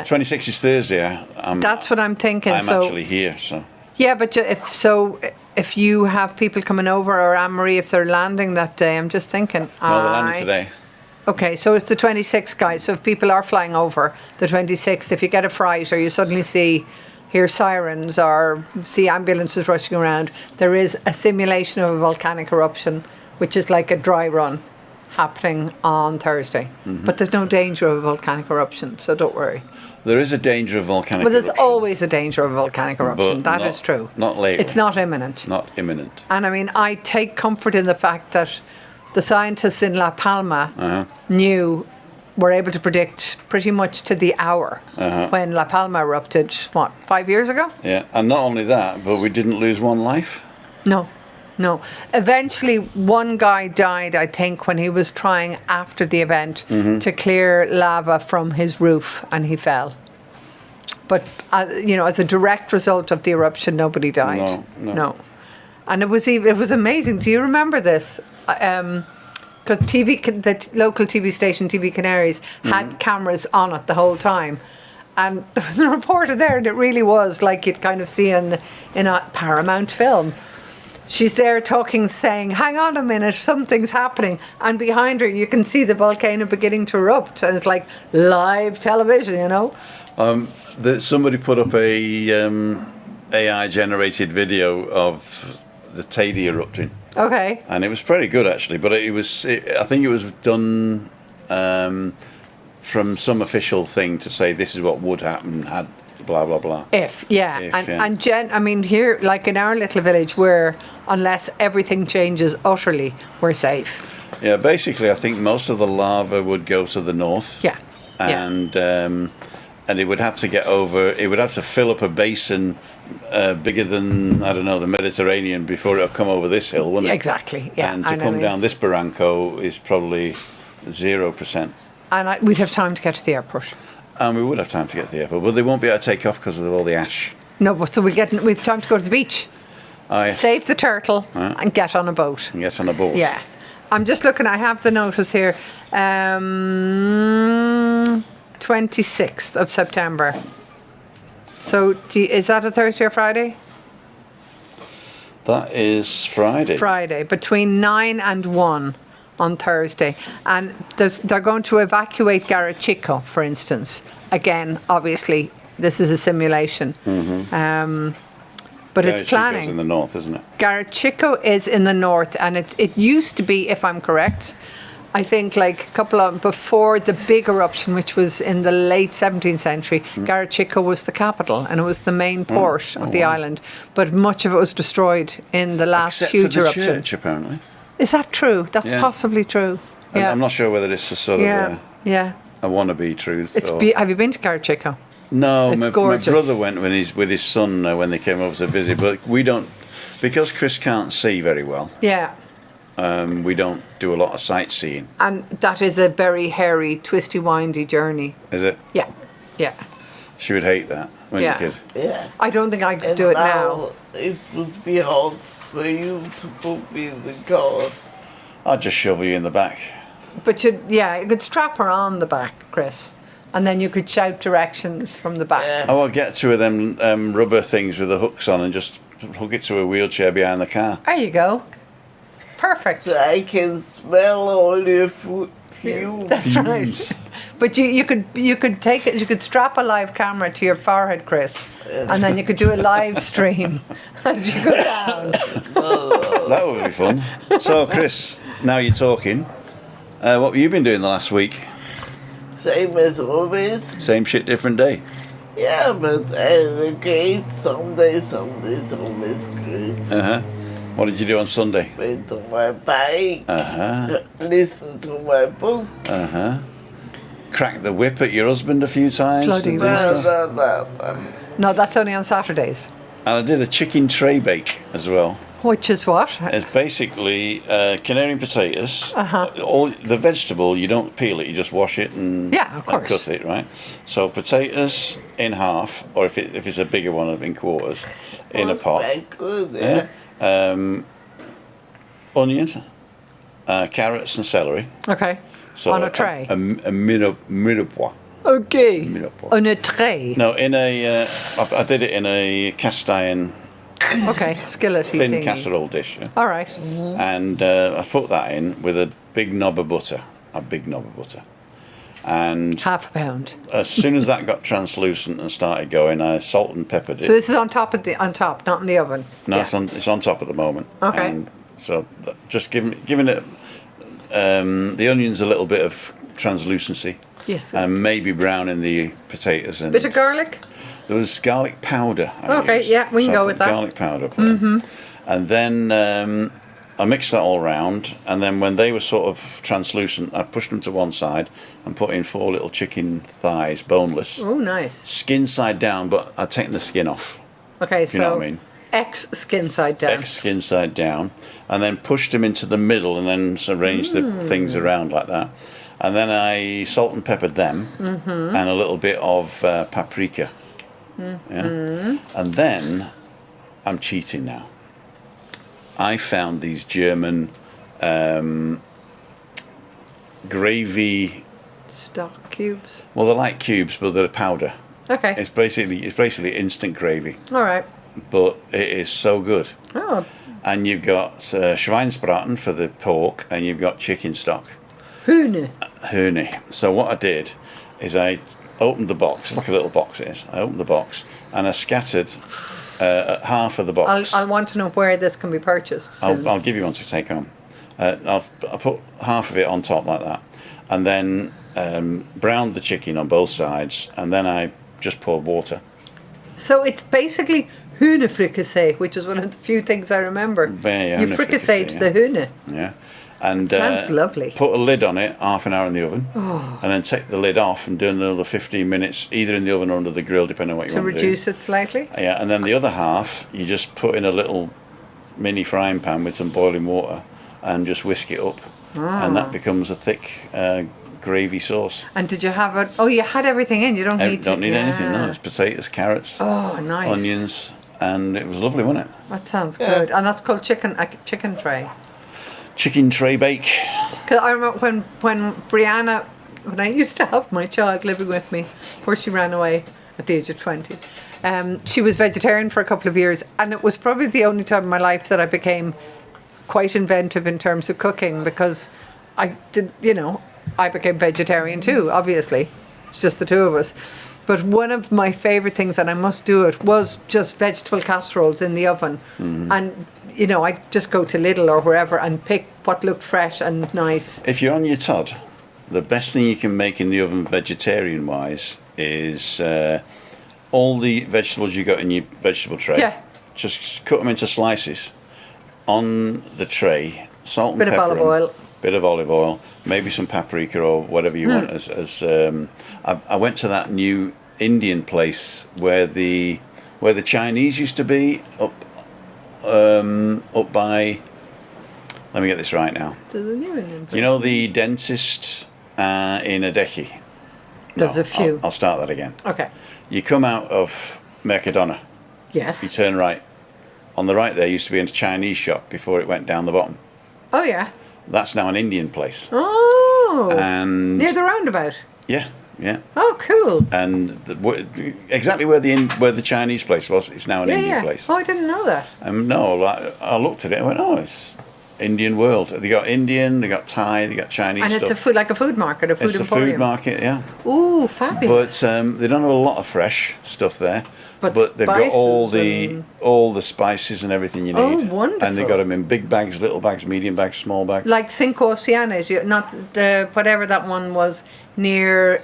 26 is Thursday. That's what I'm thinking. I'm actually here, so. Yeah, but if you have people coming over, or Anne-Marie, if they're landing that day, I'm just thinking. No, they're landing today. Okay, so it's the 26th, guys. So if people are flying over the 26th, if you get a fright or you suddenly hear sirens or see ambulances rushing around, there is a simulation of a volcanic eruption, which is like a dry run, happening on Thursday. But there's no danger of a volcanic eruption, so don't worry. There is a danger of volcanic eruption. Well, there's always a danger of a volcanic eruption. That is true. Not later. It's not imminent. Not imminent. And I mean, I take comfort in the fact that the scientists in La Palma were able to predict pretty much to the hour when La Palma erupted, 5 years ago? Yeah, and not only that, but we didn't lose one life. No. Eventually, one guy died, I think, when he was trying after the event to clear lava from his roof, and he fell. But, as a direct result of the eruption, nobody died. No. And it was amazing. Do you remember this? Because the local TV station, TV Canaries, had cameras on it the whole time. And there was a reporter there, and it really was like you'd kind of see in a Paramount film. She's there talking, saying, hang on a minute, something's happening. And behind her, you can see the volcano beginning to erupt. And it's like live television, Somebody put up a AI-generated video of the Teide erupting. Okay. And it was pretty good, actually. But I think it was done from some official thing to say this is what would happen had blah, blah, blah. And Jen, here, like in our little village, where unless everything changes utterly, we're safe. Yeah, basically, I think most of the lava would go to the north. Yeah. And it would have to get over, it would have to fill up a basin bigger than, I don't know, the Mediterranean before it'll come over this hill, wouldn't it? Exactly, yeah. And to come down this barranco is probably 0%. And we'd have time to get to the airport. And we would have time to get to the airport, but they won't be able to take off because of all the ash. No, but so we've time to go to the beach. Save the turtle and get on a boat. Yeah. I'm just looking, I have the notice here. 26th of September. So is that a Thursday or Friday? That is Friday. Friday, between 9 and 1 on Thursday. And they're going to evacuate Garachico, for instance. Again, obviously, this is a simulation. But it's planning. Garachico's in the north, isn't it? Garachico is in the north, and it used to be, if I'm correct, I think like a couple of before the big eruption, which was in the late 17th century, Garachico was the capital and it was the main port of the island. But much of it was destroyed in the last Except huge for the eruption. church, apparently. Is that true? That's Yeah. possibly true. Yeah. I'm not sure whether this is sort of Yeah. a wannabe truth. It's or... have you been to Garachico? No, It's my gorgeous. brother went with his son when they came over to visit, but we don't, because Chris can't see very well, Yeah. we don't do a lot of sightseeing. And that is a very hairy, twisty, windy journey. Is it? Yeah. Yeah. She would hate that when Yeah. you're a kid. Yeah. I don't think I could And do it now. it would be hard for you to put me in the car. I'd just shove you in the back. But you could strap her on the back, Chris. And then you could shout directions from the back. Yeah. Oh, I'll get two of them rubber things with the hooks on and just hook it to a wheelchair behind the car. There you go. Perfect. So I can smell all your fumes. That's right. But you could take it. You could strap a live camera to your forehead, Chris, and then you could do a live stream as you go down. That would be fun. So, Chris, now you're talking. What have you been doing the last week? Same as always. Same shit, different day. Yeah, but the great Sunday's always good. What did you do on Sunday? Went on my bike, Uh-huh. listen to my book. Cracked the whip at your husband a few times. Bloody and do right. stuff. No, that's only on Saturdays. And I did a chicken tray bake as well. Which is what? It's basically Canarian potatoes. All the vegetable, you don't peel it, you just wash it and, Yeah, of and course. cut it, right? So potatoes in half, or if it's a bigger one, in quarters, in a pot. Quite good, Yeah. yeah. Onions, carrots and celery. Okay. So On a tray. A mirepoix. Okay. Mirepoix. On a tray. No, in a. I did it in a cast iron Okay. Skilletty thin thingy. casserole dish. Yeah? All right. And I put that in with a big knob of butter. And Half a pound. as soon as that got translucent and started going, I salt and peppered it. So this is on top, not in the oven. No, Yeah. it's on top at the moment. Okay. And so just giving it the onions a little bit of translucency. Yes. And maybe browning the potatoes. And Bit of garlic. there was garlic powder. I Okay, used. yeah, we can So I go put with that. Garlic powder. Mm-hmm. And then I mixed that all round. And then when they were sort of translucent, I pushed them to one side and put in 4 little chicken thighs, boneless. Oh, nice. Skin side down, but I'd taken the skin off. Okay, You know what I mean? X skin side down. Egg skin side down, and then pushed them into the middle, and then arranged the things around like that. And then I salt and peppered them, and a little bit of paprika. Yeah. And then I'm cheating now. I found these German gravy. Stock cubes. Well, they're like cubes, but they're powder. Okay. It's basically instant gravy, All right. but it is so good. Oh, And you've got Schweinsbraten for the pork, and you've got chicken stock, Hühner. Hühner. So what I did is I opened the box, like a little box it is. I opened the box and I scattered half of the box. I'll want to know where this can be purchased soon. I'll give you one to take home. I'll put half of it on top like that, and then browned the chicken on both sides, and then I just poured water. So it's basically Hühner fricassee, which is one of the few things I remember. Yeah, You Hühner fricasseed fricassee, the Hühner. Yeah. And Sounds lovely. Put a lid on it, half an hour in the oven, and then take the lid off and do another 15 minutes either in the oven or under the grill, depending on what you To want to do. reduce it slightly. Yeah, and then the other half, you just put in a little mini frying pan with some boiling water and just whisk it up, and that becomes a thick gravy sauce. And did you have it? Oh, you had everything in. You don't need Don't need anything, no. Yeah. It's potatoes, carrots, Oh, nice. onions, and it was lovely, wasn't it? That sounds Yeah. good. And that's called chicken tray. Chicken tray bake. Because I remember when Brianna, when I used to have my child living with me before she ran away at the age of 20, she was vegetarian for a couple of years, and it was probably the only time in my life that I became quite inventive in terms of cooking, because I became vegetarian too, obviously. It's just the two of us. But one of my favourite things, and I must do it, was just vegetable casseroles in the oven. And you know, I just go to Lidl or wherever and pick what looked fresh and nice. If you're on your Todd, the best thing you can make in the oven vegetarian-wise is all the vegetables you got in your vegetable tray. Yeah. Just cut them into slices. On the tray, salt and Bit of pepper. olive 'em, oil. Bit of olive oil, maybe some paprika or whatever you want. I went to that new Indian place where the Chinese used to be up by. Let me get this right now. You know the dentist in Adeki? There's a few. I'll start that again. Okay. You come out of Mercadona. Yes. You turn right. On the right there used to be a Chinese shop before it went down the bottom. Oh, yeah. That's now an Indian place. Oh. And Near the roundabout. yeah. Oh, cool. And exactly where the Chinese place was, it's now an Indian place. Oh, I didn't know that. No, I looked at it and went, oh, it's Indian world. They got Indian, they got Thai, they got Chinese And stuff. it's like a food market, a food It's emporium. a food market, yeah. Ooh, fabulous. But they don't have a lot of fresh stuff there. But they've got all spices the spices and everything you need. Oh, wonderful. And they got them in big bags, little bags, medium bags, small bags. Like Cinco Oceanes, not the whatever that one was near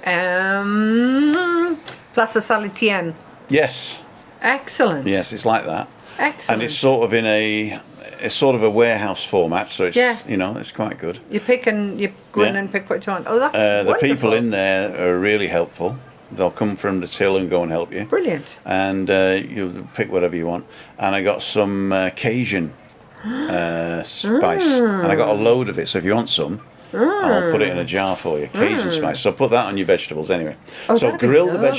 Plaza Salitien. Yes. Excellent. Yes, it's like that. Excellent. And it's sort of in a warehouse format, so it's it's quite good. You pick and you go in and pick what you want. Oh, that's The wonderful. people in there are really helpful. They'll come from the till and go and help you. Brilliant. And you pick whatever you want. And I got some Cajun spice, and I got a load of it. So if you want some, I'll put it in a jar for you. Cajun spice. So put that on your vegetables anyway. Oh, so that'd be grill the lovely.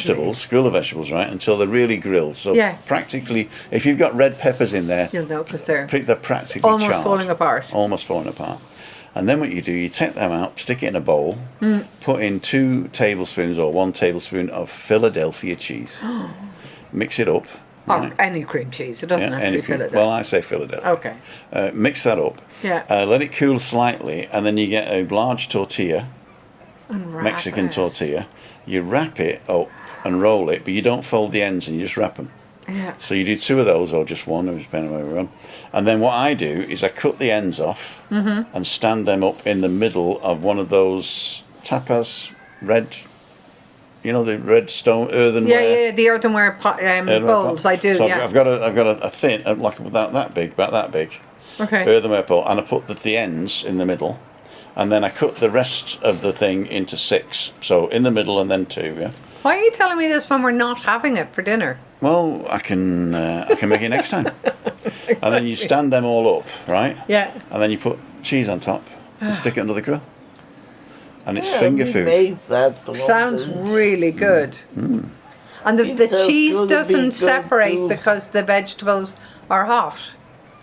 vegetables, right, until they're really grilled. So practically, if you've got red peppers in there, You'll know because they're practically almost charred. falling apart. Almost falling apart. And then what you do, you take them out, stick it in a bowl, put in 2 tablespoons or 1 tablespoon of Philadelphia cheese. Mix it up. Or right? any cream cheese. It doesn't have to be Anything. Philadelphia. Well, I say Philadelphia. Okay. Mix that up. Yeah. Let it cool slightly, and then you get a large tortilla, And wrap Mexican it. tortilla. You wrap it up and roll it, but you don't fold the ends, and you just wrap them. Yeah. So you do 2 of those, or just 1, depending on where we're on. And then what I do is I cut the ends off and stand them up in the middle of one of those tapas red, the red stone earthenware. Yeah, the earthenware bowls. I do. So Yeah. I've got a thin, like about that big. Okay. Earthenware bowl, and I put the ends in the middle, and then I cut the rest of the thing into 6. So in the middle and then 2. Yeah. Why are you telling me this when we're not having it for dinner? Well, I can make it next time. And then you stand them all up, right? Yeah. And then you put cheese on top and stick it under the grill. And it's Yeah, finger we food. make that one. Sounds really good. And the It's cheese gonna be doesn't good separate too. because the vegetables are hot.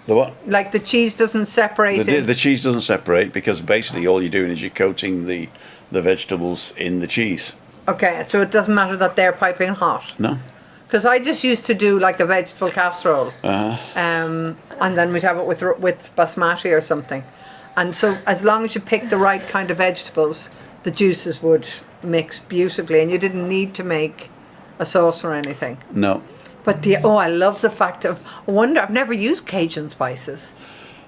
The what? Like the cheese doesn't separate The cheese doesn't separate because basically all you're doing is you're coating the vegetables in the cheese. Okay, so it doesn't matter that they're piping hot. No. Because I just used to do like a vegetable casserole, and then we'd have it with basmati or something. And so as long as you pick the right kind of vegetables, the juices would mix beautifully, and you didn't need to make a sauce or anything. No. But I love the fact of. I wonder, I've never used Cajun spices.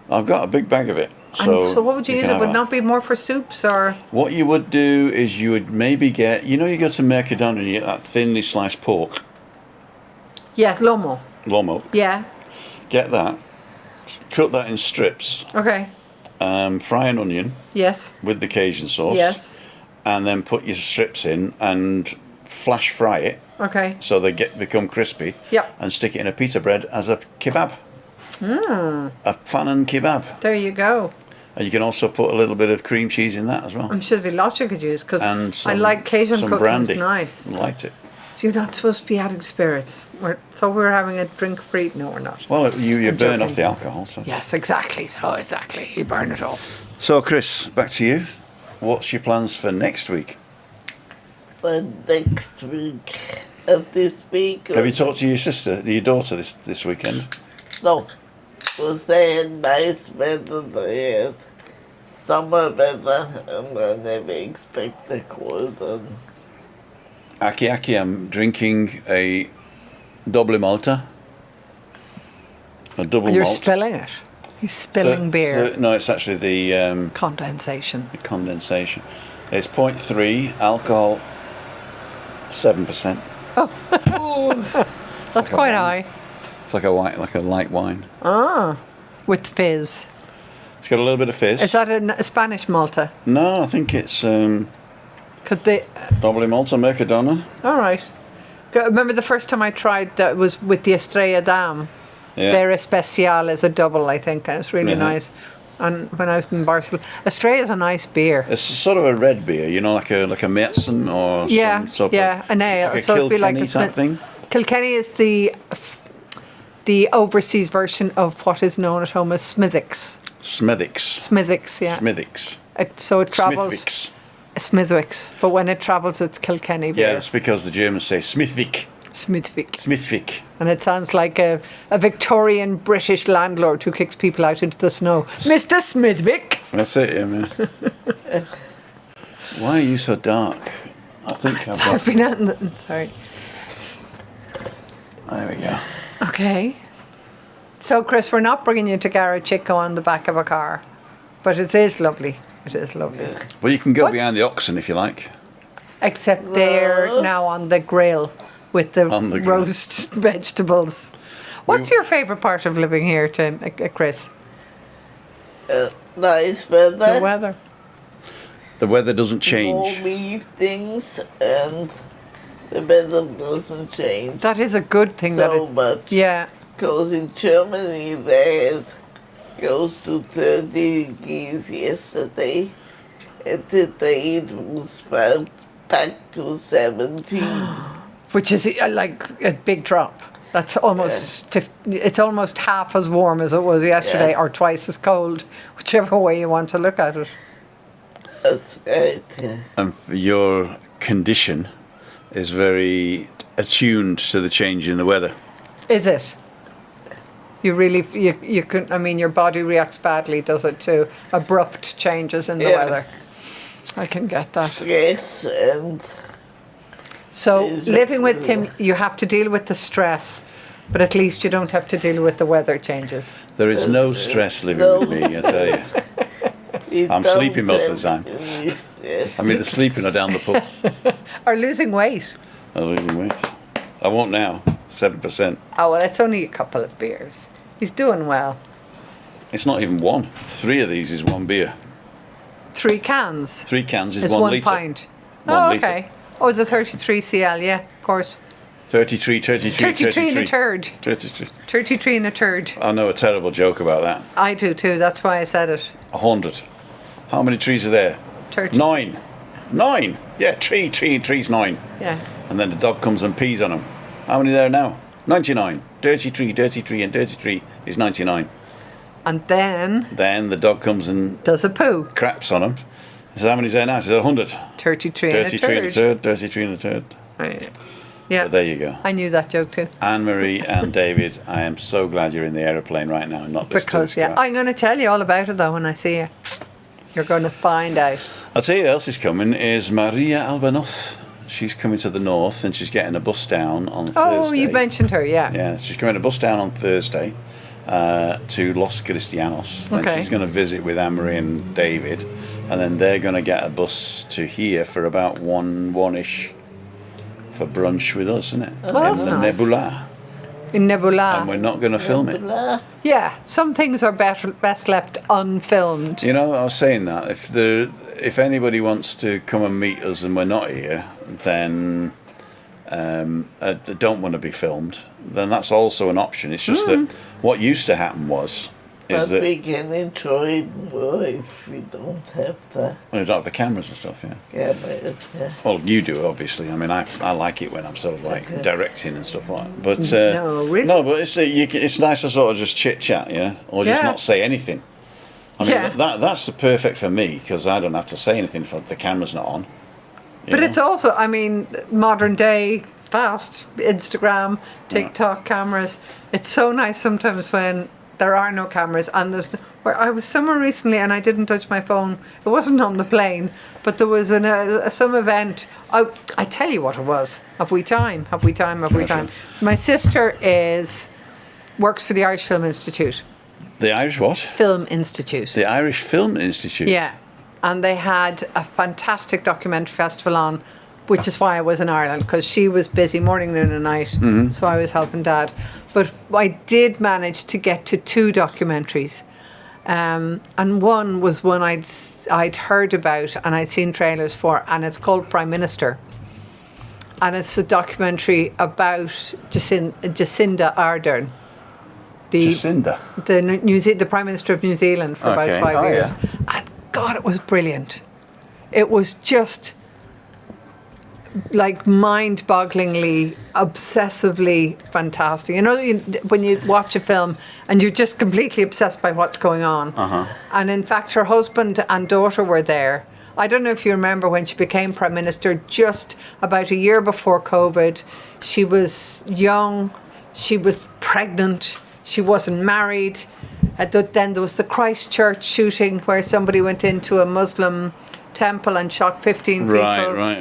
I've got a big bag of it. So what would you use? can It have would that. not be more for soups or. What you would do is you would maybe get, you go to Mercadona and you get that thinly sliced pork, Yes, lomo. lomo. Yeah. Get that, cut that in strips, Okay. fry an onion Yes. with the Cajun sauce. Yes. And then put your strips in and flash fry it Okay. so they become crispy. Yep. And stick it in a pita bread as a kebab. A fanan kebab. There you go. And you can also put a little bit of cream cheese in that as well. I'm sure there'd be lots you could use because And I like Cajun some cooking. brandy. It's nice. Liked it. So you're not supposed to be adding spirits. We're having a drink free. No, we're not. Well, you I'm burn joking. off the alcohol. So. Yes, exactly. Oh, exactly. You burn it off. So, Chris, back to you. What's your plans for next week? For next week. And this week. Have you talked to your daughter this weekend? No. Because they had nice weather, they had summer weather, and I never expect a cold one. Aki, I'm drinking a double malta. A double And you're malt. spilling it. He's spilling beer. No, it's actually the Condensation. condensation. It's 0.3 alcohol, 7%. That's quite high. It's like a light wine. With fizz. It's got a little bit of fizz. Is that a Spanish Malta? No, I think it's Could they? probably Malta Mercadona. All right. Remember the first time I tried that was with the Estrella Damm. Yeah. Their Especial is a double, I think, and it's really Uh-huh. nice. And when I was in Barcelona, Estrella's a nice beer. It's sort of a red beer, you know, like a Märzen or Yeah, some sort yeah, of an ale. like a So it'd be like Kilkenny a type thing. Kilkenny is the overseas version of what is known at home as Smithwick's. Smithwick's, yeah. Smithwick's. So it travels. Smithwick's. Smithwick's, but when it travels, it's Kilkenny beer. Yeah, it's because the Germans say Smithwick. Smithwick. And it sounds like a Victorian British landlord who kicks people out into the snow. Mr. Smithwick! That's it, yeah, man. Why are you so dark? I think I've I've got... been out in the... Sorry. There we go. Okay. So, Chris, we're not bringing you to Garra Chico on the back of a car, but it is lovely. It is lovely. Well, you can go What? behind the oxen if you like. Except they're now on the grill with the On the grill. roast vegetables. What's your favourite part of living here, Tim, Chris? Nice weather. The weather. The weather doesn't Warm change. evenings and the weather doesn't change That is a good thing. so much. Yeah. Because in Germany they had close to 30 degrees yesterday. And today it was back to 17. Which is like a big drop. That's almost 50, it's almost half as warm as it was yesterday, Yeah. or twice as cold, whichever way you want to look at it. That's right. Yeah. And your condition is very attuned to the change in the weather. Is it? You really, you can, I mean, your body reacts badly, does it, to abrupt changes in the Yeah. weather? I can get that. Stress and So Exactly. living with Tim, you have to deal with the stress, but at least you don't have to deal with the weather changes. There is no stress living No. with me, I tell you. you I'm don't sleeping most of the have time. any stress. I'm either sleeping or down the pub. Or losing weight. I'm losing weight. I won't now. 7%. Oh, well, it's only a couple of beers. He's doing well. It's not even one. 3 of these is 1 beer. 3 cans. 3 cans is It's 1 1 litre. pint. 1 Oh, litre. okay. Oh, the 33 CL, yeah, of course. 33, 33 and a turd. 33. 33 and a turd. I know a terrible joke about that. I do too, that's why I said it. 100. How many trees are there? 30. 9. 9. Yeah, tree's 9. Yeah. And then the dog comes and pees on them. How many are there now? 99. Dirty tree, and dirty tree is 99. And then Then the dog comes and does a poo. craps on them. So how many's there now? So 100. 33 and a Dirty tree and a turd. turd, dirty tree and a turd. Yeah. But there you go. I knew that joke too. Anne-Marie and David, I am so glad you're in the aeroplane right now and not listening to Because, this yeah, crap. I'm going to tell you all about it though when I see you. You're going to find out. I'll tell you who else is coming is Maria Albanoth. She's coming to the north and she's getting a bus down on Thursday. Oh, you mentioned her, yeah. Yeah, she's coming a bus down on Thursday to Los Cristianos. Then Okay. she's going to visit with Anne-Marie and David, and then they're going to get a bus to here for about one-ish for brunch with us, isn't it? Oh, that's In the nice. Nebula. In Nebula. And we're not going to film it. Blah. Yeah, some things are best left unfilmed. You know, I was saying that if anybody wants to come and meet us and we're not here, then they don't want to be filmed, then that's also an option. It's just that what used to happen was But is that we can enjoy it more if we don't have the we don't have the cameras and stuff. Yeah. cameras. Yeah. Well, you do obviously. I mean, I like it when I'm sort of like directing and stuff like that. But No, really? no, but it's nice to sort of just chit chat, you know, or just Yeah. not say anything. I mean, Yeah. that's the perfect for me because I don't have to say anything if the camera's not on. you But know? it's also, I mean, modern day, fast, Instagram, TikTok cameras. It's so nice sometimes when there are no cameras and there's where I was somewhere recently and I didn't touch my phone. It wasn't on the plane, but there was some event. I tell you what it was. Have we time? Yeah, So my sister works for the Irish Film Institute. The Irish what? Film Institute. The Irish Film Institute. Yeah. And they had a fantastic documentary festival on, which is why I was in Ireland, because she was busy morning, noon and night. So I was helping Dad. But I did manage to get to 2 documentaries. And one was one I'd heard about and I'd seen trailers for, and it's called Prime Minister. And it's a documentary about Jacinda Ardern. Jacinda? The Prime Minister of New Zealand for about 5 years. Yeah. And God, it was brilliant. It was just like mind-bogglingly, obsessively fantastic. You know, when you watch a film and you're just completely obsessed by what's going on. And in fact, her husband and daughter were there. I don't know if you remember when she became Prime Minister, just about a year before COVID. She was young, she was pregnant, she wasn't married. Then there was the Christchurch shooting where somebody went into a Muslim temple and shot 15 people. Right.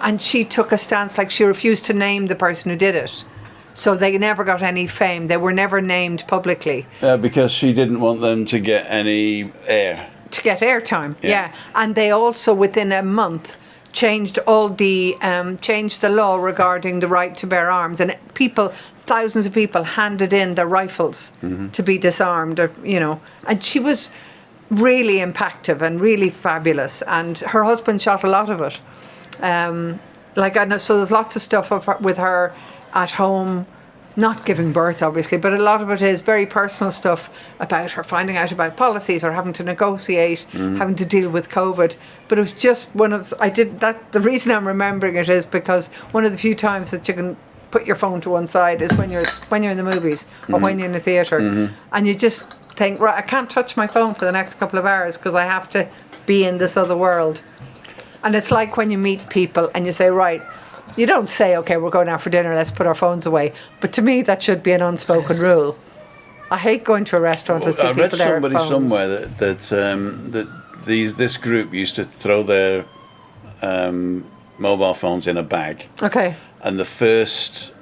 And she took a stance, like she refused to name the person who did it. So they never got any fame. They were never named publicly. Because she didn't want them to get any air. To get airtime, yeah. And they also, within a month, changed the law regarding the right to bear arms. And thousands of people handed in their rifles to be disarmed, And she was really impactful and really fabulous. And her husband shot a lot of it. I know, so there's lots of stuff with her at home, not giving birth, obviously, but a lot of it is very personal stuff about her finding out about policies or having to negotiate, having to deal with COVID. But it was just the reason I'm remembering it is because one of the few times that you can put your phone to one side is when you're in the movies or when you're in the theatre, and you just think, right, I can't touch my phone for the next couple of hours because I have to be in this other world. And it's like when you meet people and you say, right, you don't say, okay, we're going out for dinner, let's put our phones away. But to me, that should be an unspoken rule. I hate going to a restaurant and see people there at phones. I read somebody somewhere that this group used to throw their mobile phones in a bag. Okay. And the first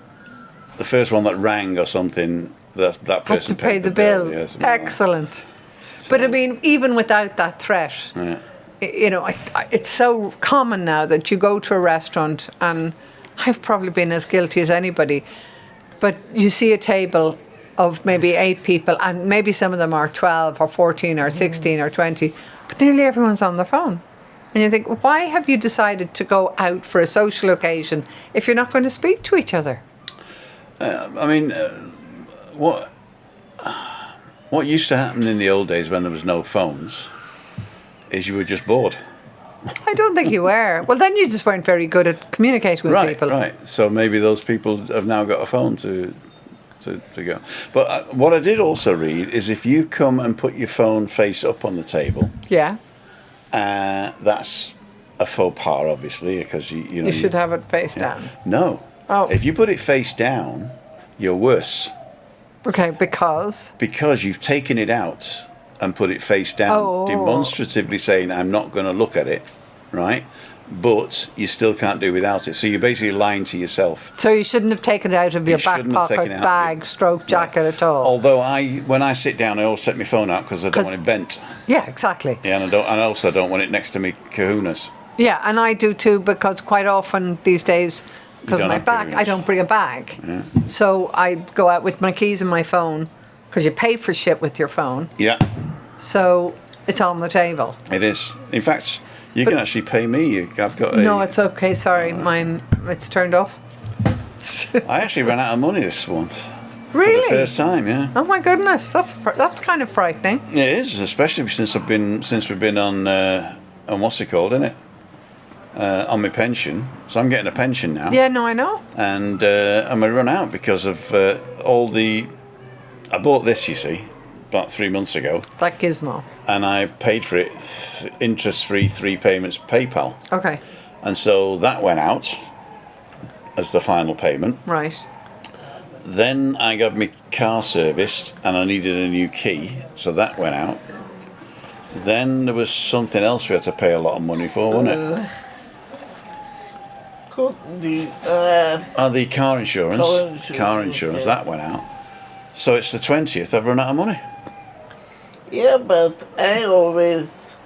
one that rang or something, that person had to pay the bill. Yes, excellent. So, but I mean, even without that threat, it's so common now that you go to a restaurant, and I've probably been as guilty as anybody, but you see a table of maybe 8 people, and maybe some of them are 12 or 14 or 16 or 20, but nearly everyone's on their phone. And you think, why have you decided to go out for a social occasion if you're not going to speak to each other? What used to happen in the old days when there was no phones is you were just bored. I don't think you were. Well, then you just weren't very good at communicating with people. Right. So maybe those people have now got a phone to go. But what I did also read is if you come and put your phone face up on the table, that's a faux pas, obviously, because you should have it face down. No. Oh. If you put it face down, you're worse. Okay, because you've taken it out and put it face down, demonstratively saying, I'm not going to look at it, right? But you still can't do without it. So you're basically lying to yourself. So you shouldn't have taken it out of your back pocket, bag, stroke jacket at all. Although when I sit down, I always take my phone out because I don't want it bent. Yeah, exactly. Yeah, and I also don't want it next to me kahunas. Yeah, and I do too, because quite often these days, because of my back, I don't bring a bag. Yeah. So I go out with my keys and my phone, because you pay for shit with your phone. Yeah. So it's on the table. It is. In fact, you can actually pay me. I've got No, it's okay. Sorry, mine. It's turned off. I actually ran out of money this month. Really? For the first time, yeah. Oh my goodness, that's kind of frightening. Yeah, it is, especially since we've been on what's it called, isn't it? On my pension. So I'm getting a pension now. Yeah, no, I know. And I'm gonna run out because of I bought this, you see, about 3 months ago. That gizmo. And I paid for it interest-free 3 payments PayPal. Okay. And so that went out as the final payment. Right. Then I got my car serviced and I needed a new key, so that went out. Then there was something else we had to pay a lot of money for, wasn't it? The car insurance. Car insurance, that went out. So it's the 20th, I've run out of money. Yeah, but I always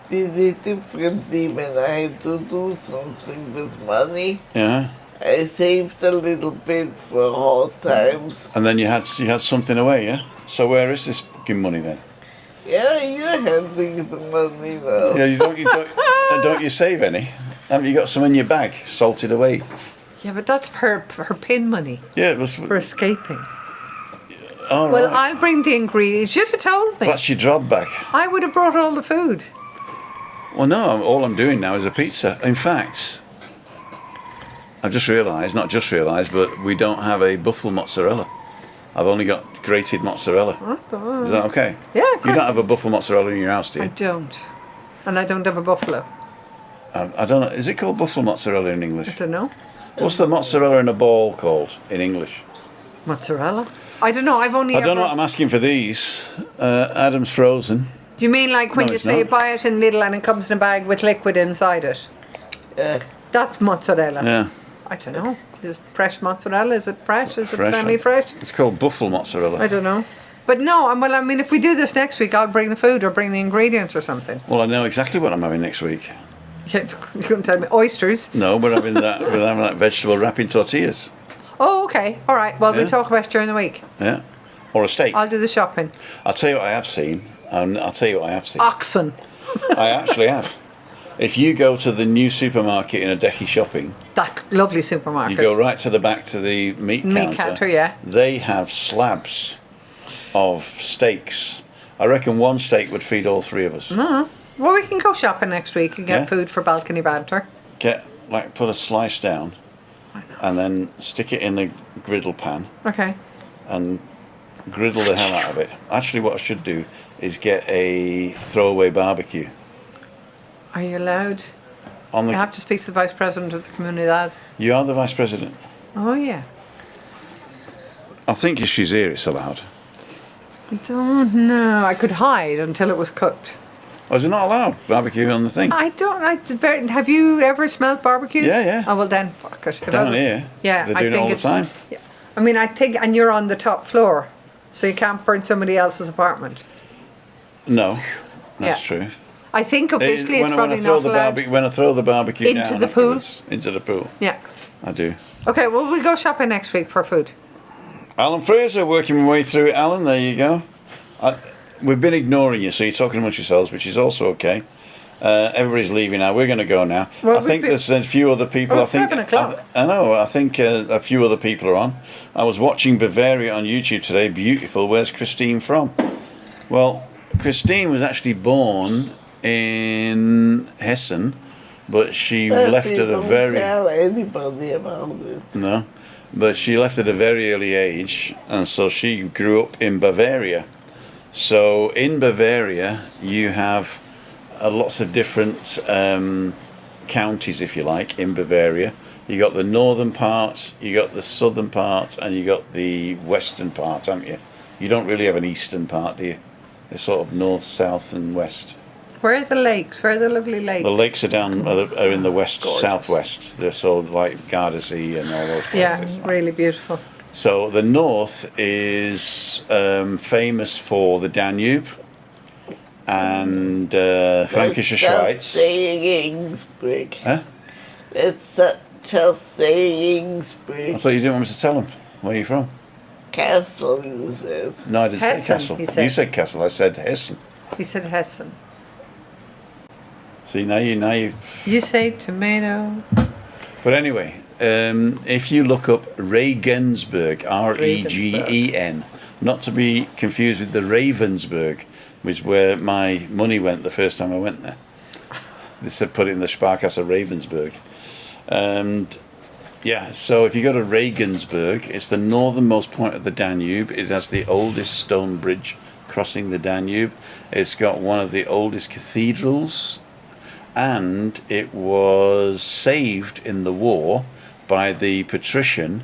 did it differently when I had to do something with money. Yeah. I saved a little bit for hard times. And then you had something away, yeah? So where is this fucking money then? Yeah, you're handling the money now. Yeah, don't you save any? Haven't you got some in your bag, salted away? Yeah, but that's her pin money Yeah, that's for escaping. all Well, right. I'll bring the ingredients. You'd have told me. That's your job bag. I would have brought all the food. Well, no, all I'm doing now is a pizza. In fact, I've just realised, not just realised, but we don't have a buffalo mozzarella. I've only got grated mozzarella. Is that okay? Yeah, of You course. don't have a buffalo mozzarella in your house, do I you? don't. And I don't have a buffalo. I don't know. Is it called buffalo mozzarella in I English? don't know. What's the mozzarella in a ball called in English? Mozzarella? I don't know. I've only I ever... don't know what I'm asking for these. Adam's frozen. You mean like when No, you it's say you not. buy it in Lidl and it comes in a bag with liquid inside it? Yeah. That's mozzarella. Yeah. I don't know. Is fresh mozzarella? Is it fresh? Is Fresh. it semi-fresh? It's called buffalo mozzarella. I don't know. But no, well, I mean, if we do this next week, I'll bring the food or bring the ingredients or something. Well, I know exactly what I'm having next week. You couldn't tell me. Oysters. No, we're having that vegetable wrap in tortillas. Oh, okay. All right. Well, Yeah. we'll talk about it during the week. Yeah. Or a steak. I'll do the shopping. I'll tell you what I have seen. I'll tell you what I have seen. Oxen. I actually have. If you go to the new supermarket in Adeki Shopping, That lovely supermarket. you go right to the back to the meat counter, yeah. They have slabs of steaks. I reckon one steak would feed all three of us. Well, we can go shopping next week and get Yeah. food for Balcony Banter. Put a slice down and then stick it in the griddle pan Okay. and griddle the hell out of it. Actually, what I should do is get a throwaway barbecue. Are you allowed? On You the, have to speak to the Vice President of the Comunidad. you are the Vice President. Oh, yeah. I think if she's here, it's allowed. I don't know. I could hide until it was cooked. Oh, is it not allowed? Barbecue on the thing? I don't. Have you ever smelled barbecue? Yeah, yeah. Oh, well then, fuck it. If Down I- here, Yeah, they're I doing it think all the it's, time. Yeah. I mean, I think, and you're on the top floor, so you can't burn somebody else's apartment. No, that's Yeah. true. I think officially it's probably not allowed. When I throw the barbecue Into down the pool? afterwards, into the pool, Yeah. I do. Okay, well, we go shopping next week for food. Alan Fraser, working my way through it. Alan, there you go. We've been ignoring you, so you're talking amongst yourselves, which is also okay. Everybody's leaving now. We're going to go now. Well, I think there's a few other people. Oh, I it's think 7 o'clock. I know. I think a few other people are on. I was watching Bavaria on YouTube today. Beautiful. Where's Christine from? Well, Christine was actually born in Hessen, but she left at a Don't very tell anybody about it. no, but she left at a very early age, and so she grew up in Bavaria. So in Bavaria, you have lots of different counties, if you like, in Bavaria. You got the northern part, you got the southern part, and you got the western part, haven't you? You don't really have an eastern part, do you? It's sort of north, south, and west. Where are the lakes? Where are the lovely lakes? The lakes are in the west, southwest. They're sort of like Gardasee and all those places. Yeah, really beautiful. So the north is famous for the Danube and Fränkische Schweiz. saying Innsbruck. Huh? It's just saying I Innsbruck. thought you didn't want me to tell them. Where are you from? Castle, you said. No, I didn't Hessen, say Castle. he said. You said Castle. I said Hessen. He said Hessen. See, now you. You say tomato. But anyway, if you look up Regensburg, Regen, not to be confused with the Ravensburg, which is where my money went the first time I went there. They said put it in the Sparkasse Ravensburg. And yeah, so if you go to Regensburg, it's the northernmost point of the Danube. It has the oldest stone bridge crossing the Danube. It's got one of the oldest cathedrals, and it was saved in the war by the patrician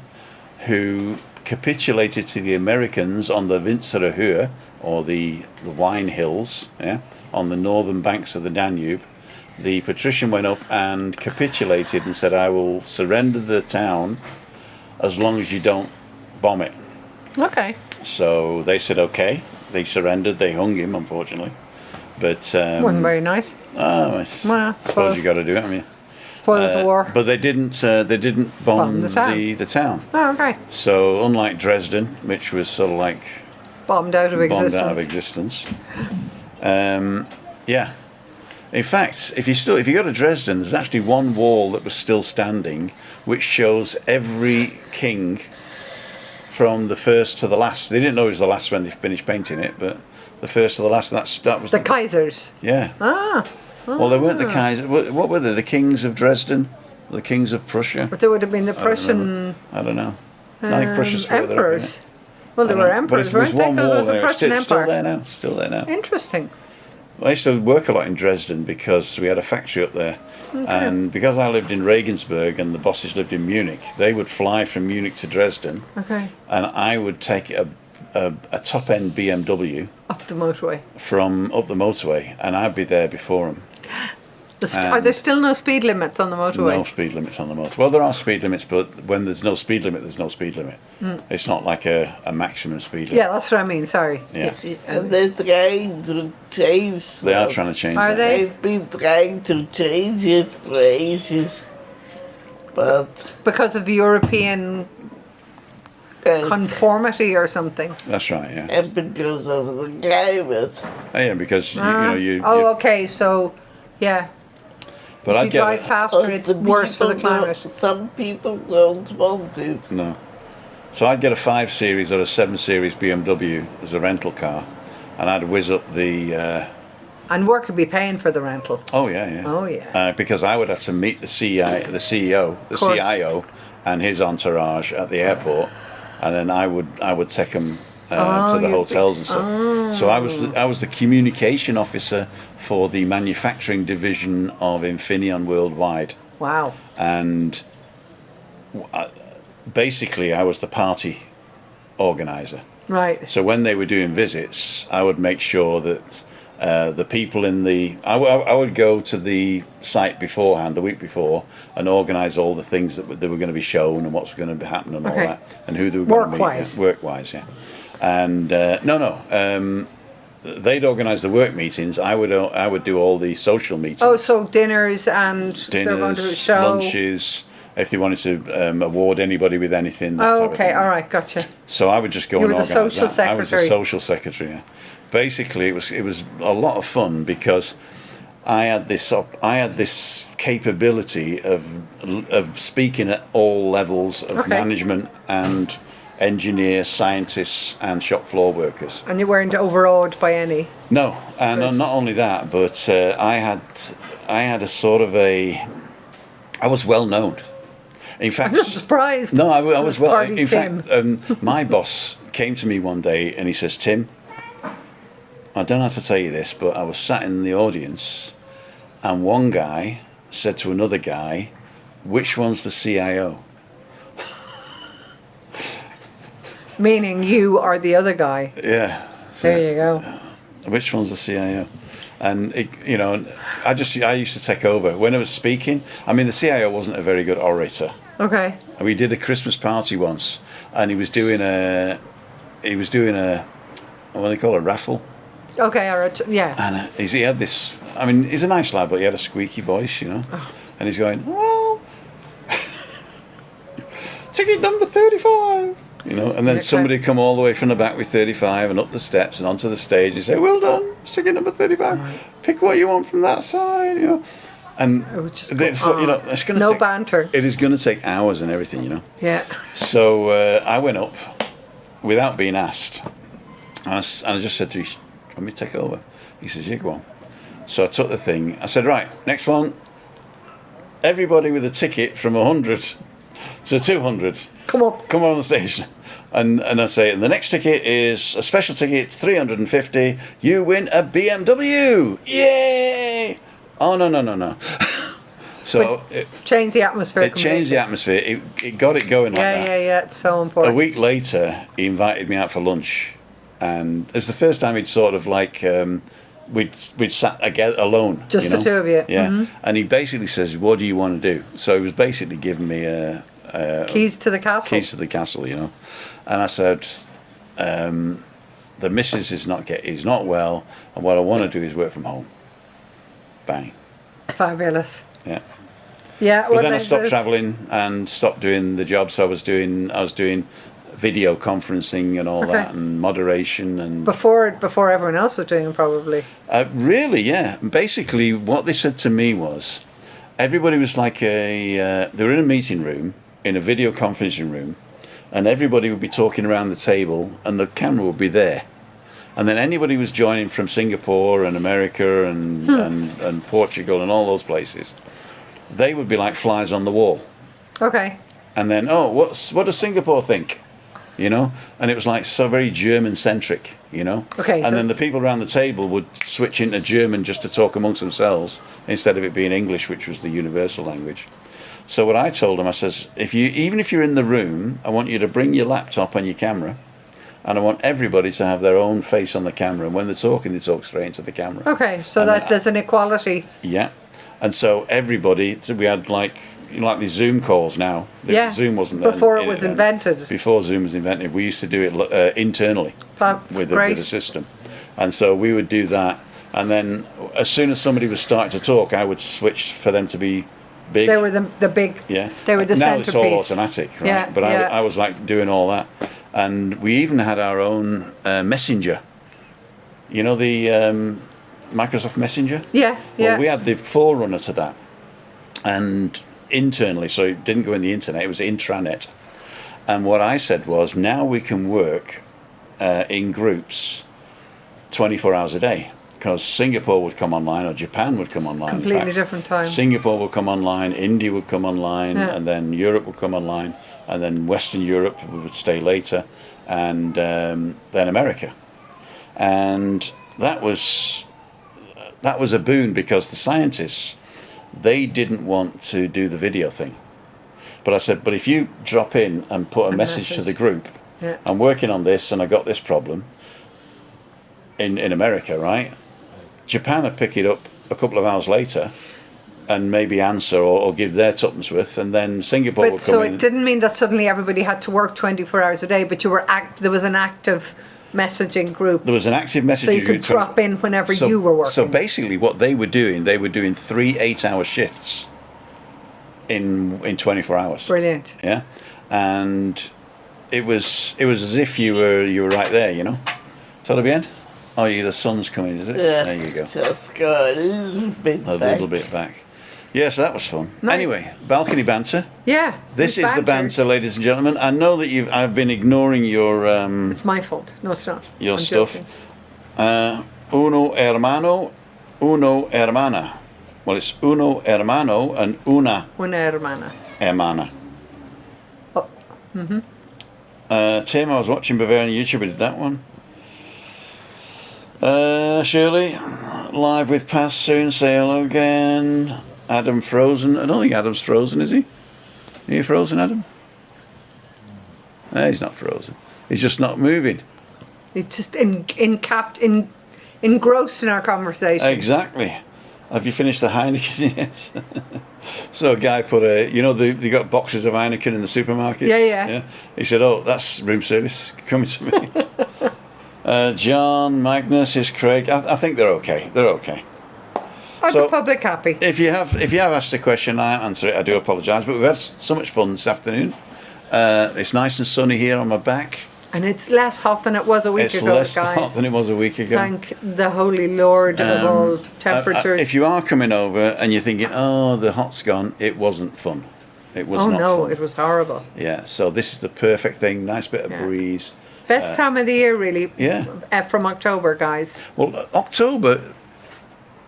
who capitulated to the Americans on the Winzerer Höhe, or the wine hills, yeah, on the northern banks of the Danube. The patrician went up and capitulated and said, I will surrender the town as long as you don't bomb it. Okay. So they said okay. They surrendered. They hung him, unfortunately. But Wasn't very nice. I Well, suppose you got to do it, haven't you? Spoils the war. But they didn't. They didn't bomb the town. the town. Oh, okay. So unlike Dresden, which was sort of like Bombed out of existence. bombed out of existence. Yeah. In fact, if you go to Dresden, there's actually one wall that was still standing, which shows every king from the first to the last. They didn't know it was the last when they finished painting it, but the first to the last. That was The Kaisers. Yeah. Ah. Well, they weren't the Kaiser. What were they? The kings of Dresden, the kings of Prussia. But they would have been the Prussian I don't know. I think Prussia's further up, emperors. isn't it? Well, they were But emperors, it was weren't they? one 'Cause wall it was a there. Prussian It's still empire. there now. Still there now. Interesting. I used to work a lot in Dresden because we had a factory up there. And because I lived in Regensburg and the bosses lived in Munich, they would fly from Munich to Dresden. Okay. And I would take a top-end BMW Up the motorway. from up the motorway, and I'd be there before them. Are there still no speed limits on the motorway? No speed limits on the motorway. Well, there are speed limits, but when there's no speed limit, there's no speed limit. It's not like a maximum speed limit. Yeah, that's what I mean. Sorry. Yeah. And they're trying to change They are that. trying to change Are that. they? They've been trying to change it for ages. But Because of European conformity or something. That's right, yeah. and because of the climate. Oh, yeah, because, you Okay. So, yeah. but If I'd you get drive faster, it's The worse for the people don't- climate. Some people don't want it. No. So I'd get a 5 Series or a 7 Series BMW as a rental car, and I'd whiz up the... And work could be paying for the rental. oh, yeah, yeah. Oh, yeah. Because I would have to meet the CEO, the course. CIO, and his entourage at the airport, and then I would take them to the you'd be- hotels and stuff. So I was the communication officer for the manufacturing division of Infineon worldwide, Wow. and basically I was the party organizer. Right. So when they were doing visits, I would make sure that the people in the... I would go to the site beforehand, the week before, and organise all the things that they were going to be shown and what's going to happen and all Okay. that, and who they were going to meet. Work-wise. Yeah, work-wise, yeah. And they'd organise the work meetings. I would do all the social meetings. Oh, so dinners and they're going to Dinners, show. lunches, if they wanted to award anybody with anything. That Oh, type of okay. thing. All right. Gotcha. So I would just go You and were the organise social that. I was the secretary. social secretary. Yeah. Basically, it was a lot of fun because I had this capability of speaking at all levels of Okay. management and engineers, scientists, and shop floor workers. And you weren't overawed by any. No, and not only that, but I had a sort of I was well known. In fact, I'm not surprised. no, I was well. Party In Tim. fact, my boss came to me one day and he says, "Tim, I don't have to tell you this, but I was sat in the audience, and one guy said to another guy, 'Which one's the CIO?'" Meaning you are the other guy. Yeah. There you go. Which one's the CIO? And I used to take over when I was speaking. I mean, the CIO wasn't a very good orator. Okay. We did a Christmas party once, and he was doing a what do they call it, a raffle. Okay. All right. Yeah. And he had this. I mean, he's a nice lad, but he had a squeaky voice, And he's going, "Well, ticket number 35." And then Okay. somebody come all the way from the back with 35 and up the steps and onto the stage and say, "Well done, ticket number 35. Pick what you want from that side." And It would just they go thought, on. it's going to No take, banter. It is going to take hours and everything, Yeah. So I went up without being asked, and I just said to him, "Want me to take over?" He says, "Yeah, go on." So I took the thing. I said, "Right, next one. Everybody with a ticket from 100 to 200. Come up. Come on the stage." And I say, "And the next ticket is a special ticket, 350. You win a BMW. Yay!" Oh, no. So Change the atmosphere. it changed the atmosphere. It got it going like that. Yeah. It's so A important. week later, he invited me out for lunch, and it's the first time he'd sort of like we'd sat together alone. Just the two of you. Yeah, Mhm. and he basically says, "What do you want to do?" So he was basically giving me Keys to the castle. keys to the castle, And I said, the missus is not well, and what I want to do is work from home. Bang. Fabulous. Yeah. Yeah. But then I stopped traveling and stopped doing the jobs I was doing. I was doing video conferencing and all that, and moderation and before everyone else was doing it, probably. Really, yeah. Basically, what they said to me was, everybody was like they were in a meeting room, in a video conferencing room, and everybody would be talking around the table, and the camera would be there, and then anybody was joining from Singapore and America and Portugal and all those places, they would be like flies on the wall. Okay. And then, what does Singapore think? You know, and it was like so very German centric, you know. Okay. And then the people around the table would switch into German just to talk amongst themselves instead of it being English, which was the universal language. So what I told them, I says, even if you're in the room, I want you to bring your laptop and your camera, and I want everybody to have their own face on the camera. And when they're talking, they talk straight into the camera. Okay, so that there's an equality. Yeah, and so everybody, we had like these Zoom calls now. Yeah. Zoom wasn't there before it was invented. Before Zoom was invented, we used to do it internally with a system, and so we would do that. And then as soon as somebody was starting to talk, I would switch for them to be big. They were the big. Yeah. They were the now centerpiece. It's all automatic, right? Yeah, But I was like doing all that, and we even had our own messenger. You know the Microsoft Messenger. Yeah. Yeah. Well, we had the forerunner to that, and internally, so it didn't go in the internet, it was intranet. And what I said was, now we can work in groups 24 hours a day, because Singapore would come online, or Japan would come online. Completely different time. Singapore would come online, India would come online, and then Europe would come online, and then Western Europe would stay later, and then America. And that was a boon, because the scientists, they didn't want to do the video thing. But I said, but if you drop in and put a message to the group, I'm working on this and I got this problem in America, right? Japan would pick it up a couple of hours later and maybe answer or give their tuppence worth, and then Singapore would come in. So it didn't mean that suddenly everybody had to work 24 hours a day, but there was an active messaging group. There was an active messaging group. So you could drop in whenever you were working. So basically what they were doing 3 8-hour shifts in 24 hours. Brilliant. Yeah. And it was as if you were right there, you know. Todo bien? Oh, the sun's coming, is it? Yeah, there you go. Just go a little bit back. Yeah, so that was fun. Nice. Anyway, balcony banter. Yeah. This is the banter, ladies and gentlemen. I know that I've been ignoring your it's my fault. No, it's not. Your I'm stuff. Joking. Uno hermano, uno hermana. Well, it's uno hermano and una hermana. Hermana. Oh. Tim, I was watching Bavarian YouTube. I did that one. Shirley, live with Pass soon. Say hello again. Adam frozen. I don't think Adam's frozen, is he? Are you frozen, Adam? No, he's not frozen. He's just not moving. He's just engrossed in our conversation. Exactly. Have you finished the Heineken yet? So a guy put they got boxes of Heineken in the supermarket. Yeah. He said, "Oh, that's room service coming to me." John, Magnus, is Craig. I think they're okay. They're okay. Are the public happy? If you have asked a question, I answer it. I do apologise, but we've had so much fun this afternoon. It's nice and sunny here on my back. And it's less hot than it was a week ago, It's less guys. hot than it was a week ago. Thank the Holy Lord of all temperatures. If you are coming over and you're thinking, oh, the hot's gone, it wasn't fun. It was not fun. It was horrible. Yeah, so this is the perfect thing. Nice bit of breeze. Best time of the year, really. Yeah. From October, guys. Well,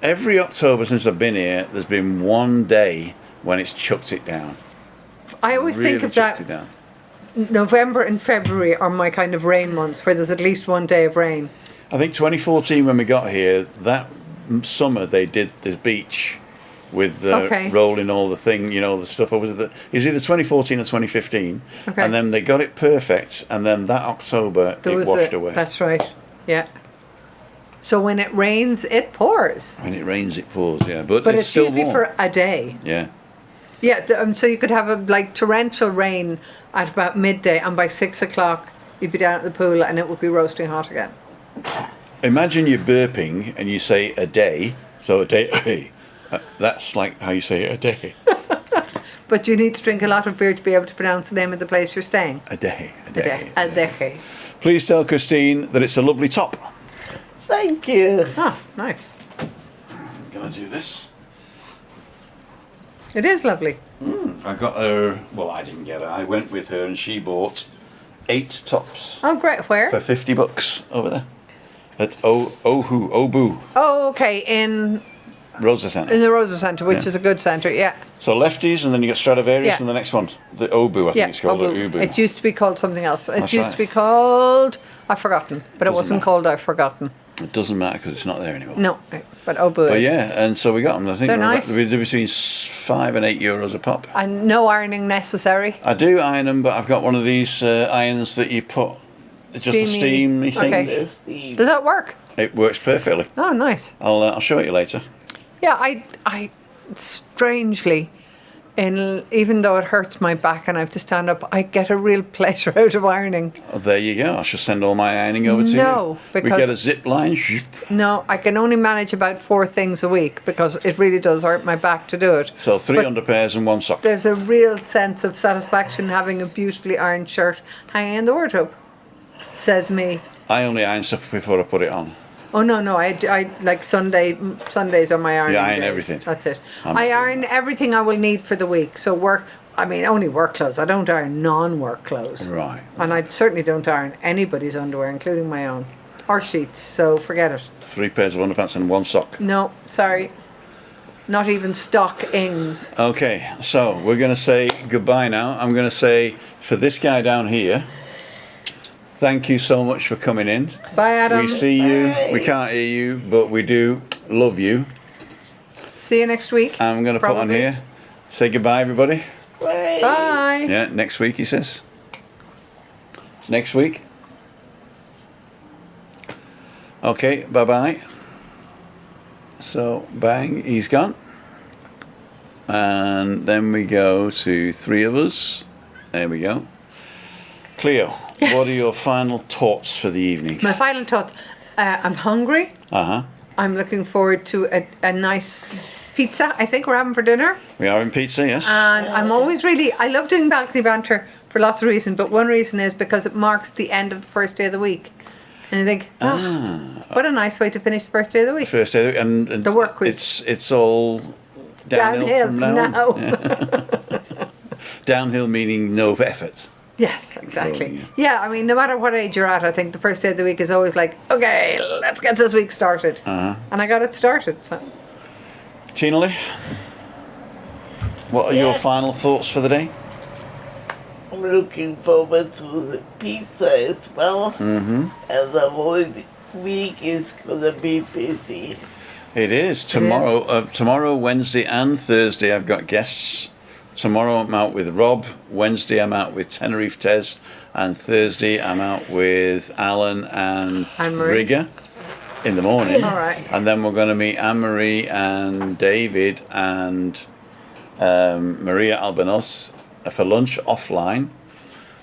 every October since I've been here, there's been one day when it's chucked it down. I always think of that. It down. November and February are my kind of rain months, where there's at least one day of rain. I think 2014 when we got here, that summer they did this beach with rolling all the thing, the stuff. It was either 2014 or 2015, and then they got it perfect, and then that October it washed away. That's right. Yeah. So when it rains, it pours. When it rains, it pours. Yeah, but it's still usually warm. for a day. Yeah. Yeah. So you could have torrential rain at about midday, and by 6 o'clock you'd be down at the pool and it would be roasting hot again. Imagine you're burping and you say a day. So a day, that's like how you say a day. But you need to drink a lot of beer to be able to pronounce the name of the place you're staying. A day. A day. Please tell Christine that it's a lovely top. Thank you. Oh, nice. I'm going to do this. It is lovely. I got her, well, I didn't get her. I went with her and she bought 8 tops Oh, great. Where? for $50 over there. At Obu, Oh, okay. In Rosa Centre. the Rosa Centre, which Yeah. is a good centre, yeah. So lefties, and then you got Stradivarius, Yeah. and the next one, the Obu, I think Yeah, it's called, or Obu. Ubu. It used to be called something else. It That's used right. to be called, I've forgotten, but it Doesn't wasn't matter. called I've forgotten. It doesn't matter because it's not there anymore. No, but Obu But is. yeah, and so we got them. I think They're nice. they're between €5 and €8 a pop. And no ironing necessary. I do iron them, but I've got one of these irons that you put. It's just a Steamy. steamy thing. Okay. Yes, Steve. Does that work? It works perfectly. Oh, nice. I'll show it you later. Yeah, I strangely, even though it hurts my back and I have to stand up, I get a real pleasure out of ironing. Oh, there you go. I shall send all my ironing over to you. No, we because- get a zip line. No, I can only manage about 4 things a week because it really does hurt my back to do it. So 3 underpairs and 1 sock. There's a real sense of satisfaction having a beautifully ironed shirt hanging in the wardrobe, says me. I only iron stuff before I put it on. Oh no, I like Sundays are my ironing You iron days. everything. That's it. I'm I doing iron everything I will need for the week. So only work clothes. I don't iron non-work clothes. Right. And I certainly don't iron anybody's underwear, including my own, or sheets. So forget it. 3 pairs of underpants and 1 sock. No, sorry. Not even stockings. Okay, so we're going to say goodbye now. I'm going to say for this guy down here, thank you so much for coming in. Bye, Adam. We see you. We can't hear you, but we do love you. See you next week. I'm going to put on Probably. here. Say goodbye, everybody. Bye. Bye. Yeah, next week, he says. Next week. Okay, bye-bye. So, bang, he's gone. And then we go to 3 of us. There we go. Cleo, Yes. what are your final thoughts for the evening? My final thought. I'm hungry. Uh-huh. I'm looking forward to a nice pizza. I think we're having for dinner. We are in pizza, yes? And I'm always I love doing balcony banter for lots of reasons, but one reason is because it marks the end of the first day of the week. And I think, what a nice way to finish the first day of the week. First day, and The work week. It's all downhill from now on. Yeah. Downhill meaning no effort. Yes, exactly. Growing, Yeah, I mean, no matter what age you're at, I think the first day of the week is always like, okay, let's get this week started. Uh-huh. And I got it started. So. Tina Lee, what are your Yeah. final thoughts for the day? I'm looking forward to the pizza as well. Mm-hmm. And the whole week is gonna be busy. It is. Tomorrow, Wednesday and Thursday, I've got guests. Tomorrow I'm out with Rob. Wednesday I'm out with Tenerife Tez. And Thursday I'm out with Alan and Anne-Marie. Rigger in the morning. All right. And then we're going to meet Anne-Marie and David and Maria Albanos for lunch offline.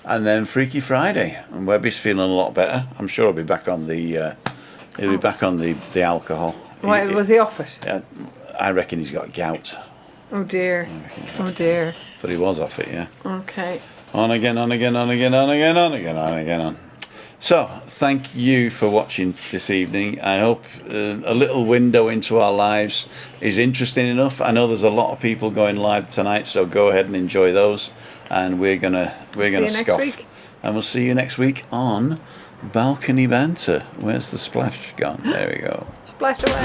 And then Freaky Friday. And Webby's feeling a lot better. I'm sure he'll be back on the he'll be back on the alcohol. Why was he off it? Yeah, I reckon he's got gout. Oh dear. Oh dear. But he was off it, yeah. Okay. On again, on again, on again, on again, on again, on again, on. So, thank you for watching this evening. I hope a little window into our lives is interesting enough. I know there's a lot of people going live tonight, so go ahead and enjoy those. And we're gonna you next scoff. week. And we'll see you next week on Balcony Banter. Where's the splash gone? There we go. Splash away.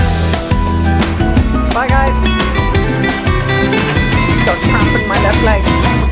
Bye, guys. Start cramping my left leg.